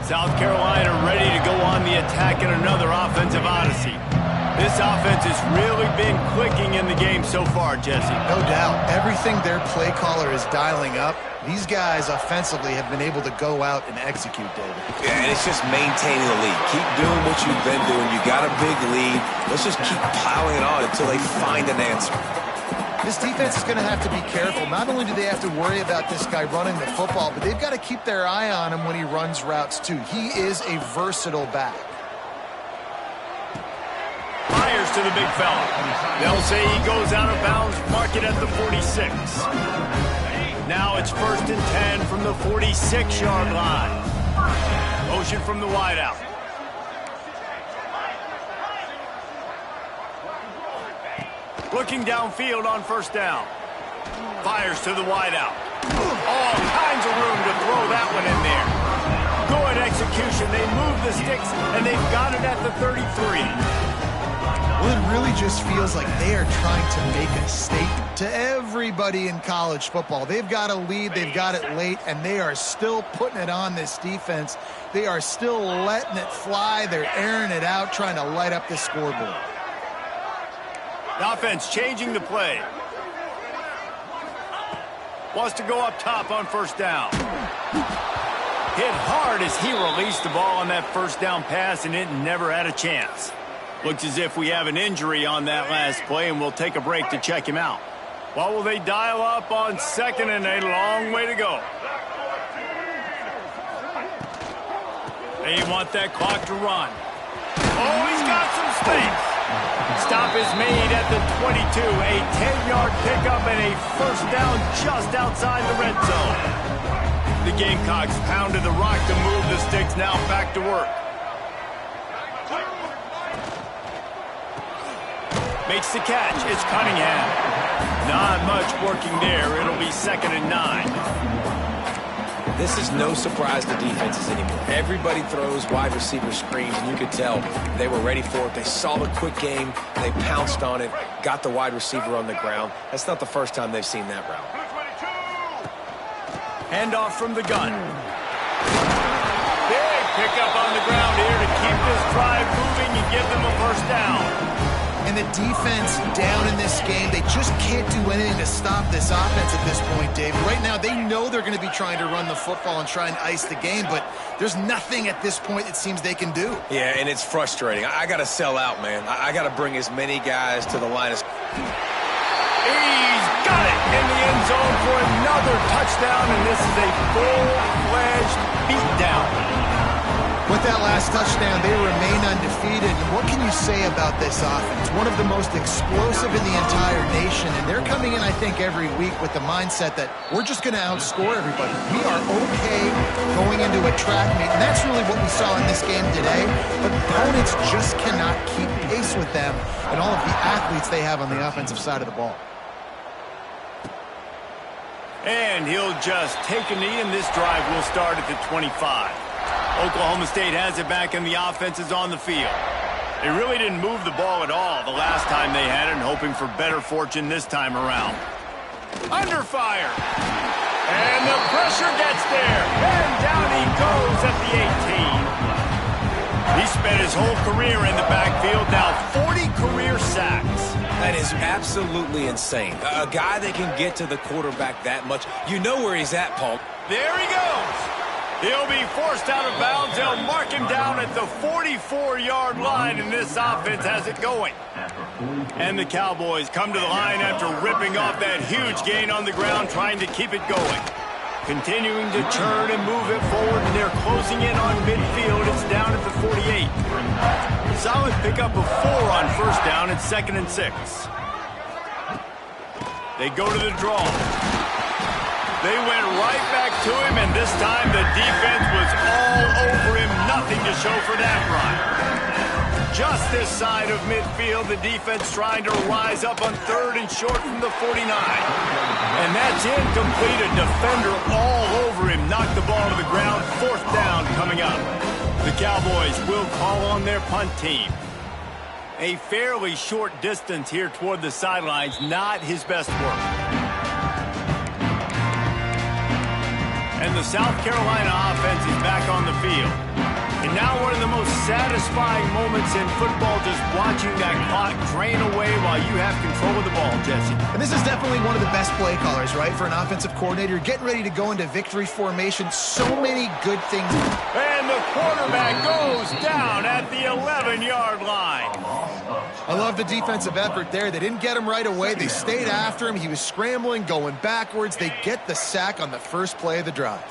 Speaker 1: South Carolina ready to go on the attack in another offensive odyssey. This offense has really been clicking in the game so far, Jesse.
Speaker 2: No doubt. Everything their play caller is dialing up, these guys offensively have been able to go out and execute, David.
Speaker 3: Yeah, and it's just maintaining the lead. Keep doing what you've been doing. You got a big lead. Let's just keep piling it on until they find an answer.
Speaker 2: This defense is going to have to be careful. Not only do they have to worry about this guy running the football, but they've got to keep their eye on him when he runs routes, too. He is a versatile back.
Speaker 1: Fires to the big fella. They'll say he goes out of bounds, mark it at the 46. Now it's 1st and 10 from the 46-yard line. Motion from the wideout. Looking downfield on 1st down. Fires to the wideout. All kinds of room to throw that one in there. Good execution. They move the sticks, and they've got it at the 33.
Speaker 2: Well, it really just feels like they are trying to make a statement to everybody in college football. They've got a lead, they've got it late, and they are still putting it on this defense. They are still letting it fly. They're airing it out, trying to light up the scoreboard.
Speaker 1: The offense changing the play. Wants to go up top on 1st down. Hit hard as he released the ball on that 1st down pass, and it never had a chance. Looks as if we have an injury on that last play, and we'll take a break to check him out. What will they dial up on 2nd and a long way to go? They want that clock to run. Oh, he's got some space. Stop is made at the 22. A 10-yard pickup and a 1st down just outside the red zone. The Gamecocks pounded the rock to move the sticks, now back to work. Makes the catch. It's Cunningham. Not much working there. It'll be 2nd and 9.
Speaker 3: This is no surprise to defenses anymore. Everybody throws wide receiver screens, and you could tell they were ready for it. They saw the quick game. They pounced on it, got the wide receiver on the ground. That's not the first time they've seen that route.
Speaker 1: Handoff from the gun. Big pickup on the ground here to keep this drive moving and give them a 1st down.
Speaker 2: And the defense down in this game, they just can't do anything to stop this offense at this point, Dave. Right now, they know they're going to be trying to run the football and try and ice the game, but there's nothing at this point it seems they can do.
Speaker 3: Yeah, and it's frustrating. I got to sell out, man. I got to bring as many guys to the line as...
Speaker 1: He's got it in the end zone for another touchdown, and this is a full-fledged beatdown.
Speaker 2: With that last touchdown, they remain undefeated. And what can you say about this offense? One of the most explosive in the entire nation. And they're coming in, I think, every week with the mindset that we're just going to outscore everybody. We are okay going into a track meet. And that's really what we saw in this game today. But opponents just cannot keep pace with them and all of the athletes they have on the offensive side of the ball.
Speaker 1: And he'll just take a knee, and this drive will start at the 25. Oklahoma State has it back, and the offense is on the field. They really didn't move the ball at all the last time they had it, and hoping for better fortune this time around. Under fire. And the pressure gets there. And down he goes at the 18. He spent his whole career in the backfield, now 40 career sacks.
Speaker 3: That is absolutely insane. A guy that can get to the quarterback that much. You know where he's at, Paul.
Speaker 1: There he goes. He'll be forced out of bounds. They'll mark him down at the 44-yard line, and this offense has it going. And the Cowboys come to the line after ripping off that huge gain on the ground, trying to keep it going. Continuing to turn and move it forward, and they're closing in on midfield. It's down at the 48. Solid pickup of 4 on 1st down. It's 2nd and 6. They go to the draw. They went right back to him, and this time the defense was all over him. Nothing to show for that run. Just this side of midfield, the defense trying to rise up on 3rd and short from the 49. And that's incomplete. A defender all over him. Knocked the ball to the ground. 4th down coming up. The Cowboys will call on their punt team. A fairly short distance here toward the sidelines. Not his best work. And the South Carolina offense is back on the field. And now one of the most satisfying moments in football, just watching that clock drain away while you have control of the ball, Jesse.
Speaker 2: And this is definitely one of the best play callers, right, for an offensive coordinator. Getting ready to go into victory formation. So many good things.
Speaker 1: And the quarterback goes down at the 11-yard line.
Speaker 2: I love the defensive effort there. They didn't get him right away. They stayed after him. He was scrambling, going backwards. They get the sack on the first play of the drive.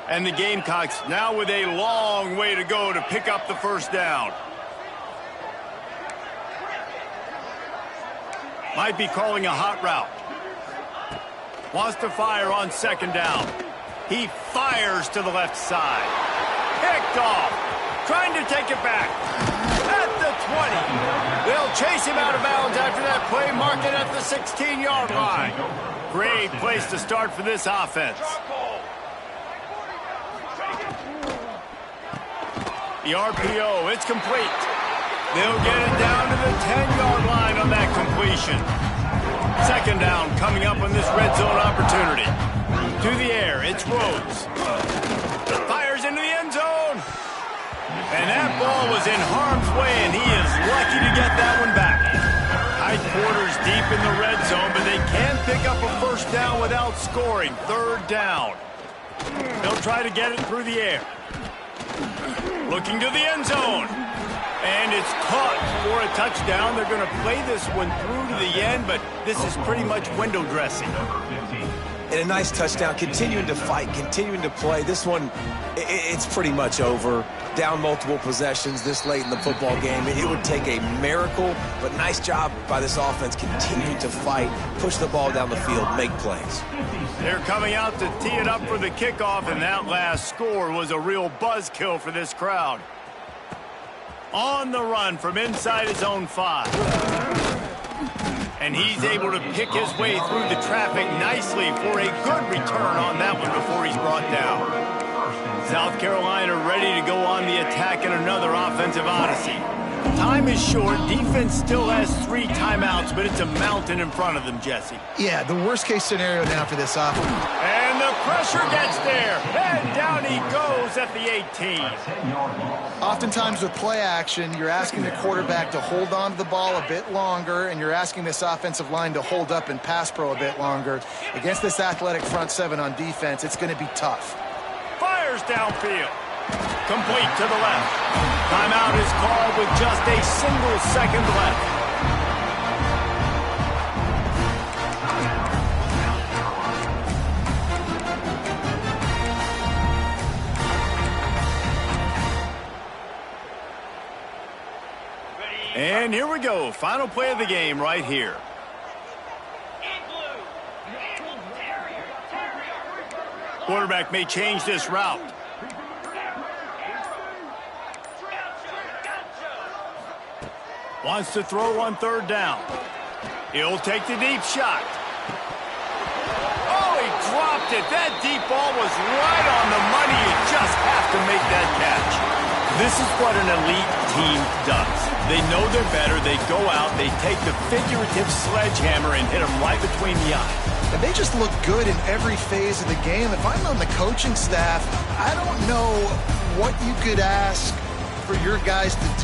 Speaker 1: And the Gamecocks now with a long way to go to pick up the first down. Might be calling a hot route. Wants to fire on 2nd down. He fires to the left side. Picked off. Trying to take it back. At the 20. They'll chase him out of bounds after that play. Mark it at the 16-yard line. Great place to start for this offense. The RPO, it's complete. They'll get it down to the 10-yard line on that completion. 2nd down coming up on this red zone opportunity. To the air, it's Rhodes. Fires into the end zone. And that ball was in harm's way, and he is lucky to get that one back. Tight quarters deep in the red zone, but they can pick up a first down without scoring. 3rd down. They'll try to get it through the air. Looking to the end zone. And it's caught for a touchdown. They're going to play this one through to the end, but this is pretty much window dressing.
Speaker 3: And a nice touchdown, continuing to fight, continuing to play. This one, it's pretty much over. Down multiple possessions this late in the football game. It would take a miracle, but nice job by this offense continuing to fight, push the ball down the field, make plays.
Speaker 1: They're coming out to tee it up for the kickoff, and that last score was a real buzzkill for this crowd. On the run from inside his own 5. And he's able to pick his way through the traffic nicely for a good return on that one before he's brought down. South Carolina ready to go on the attack in another offensive odyssey. Time is short. Defense still has 3 timeouts, but it's a mountain in front of them, Jesse.
Speaker 2: Yeah, the worst-case scenario now for this offense.
Speaker 1: And the pressure gets there. And down he goes at the 18.
Speaker 2: Oftentimes with play action, you're asking the quarterback to hold on to the ball a bit longer, and you're asking this offensive line to hold up in pass pro a bit longer. Against this athletic front 7 on defense, it's going to be tough.
Speaker 1: Fires downfield. Complete to the left. Timeout is called with just a single second left. And here we go. Final play of the game right here. Quarterback may change this route. Wants to throw on 3rd down. He'll take the deep shot. Oh, he dropped it. That deep ball was right on the money. You just have to make that catch. This is what an elite team does. They know they're better. They go out. They take the figurative sledgehammer and hit them right between the eyes.
Speaker 2: And they just look good in every phase of the game. If I'm on the coaching staff, I don't know what you could ask for your guys to do.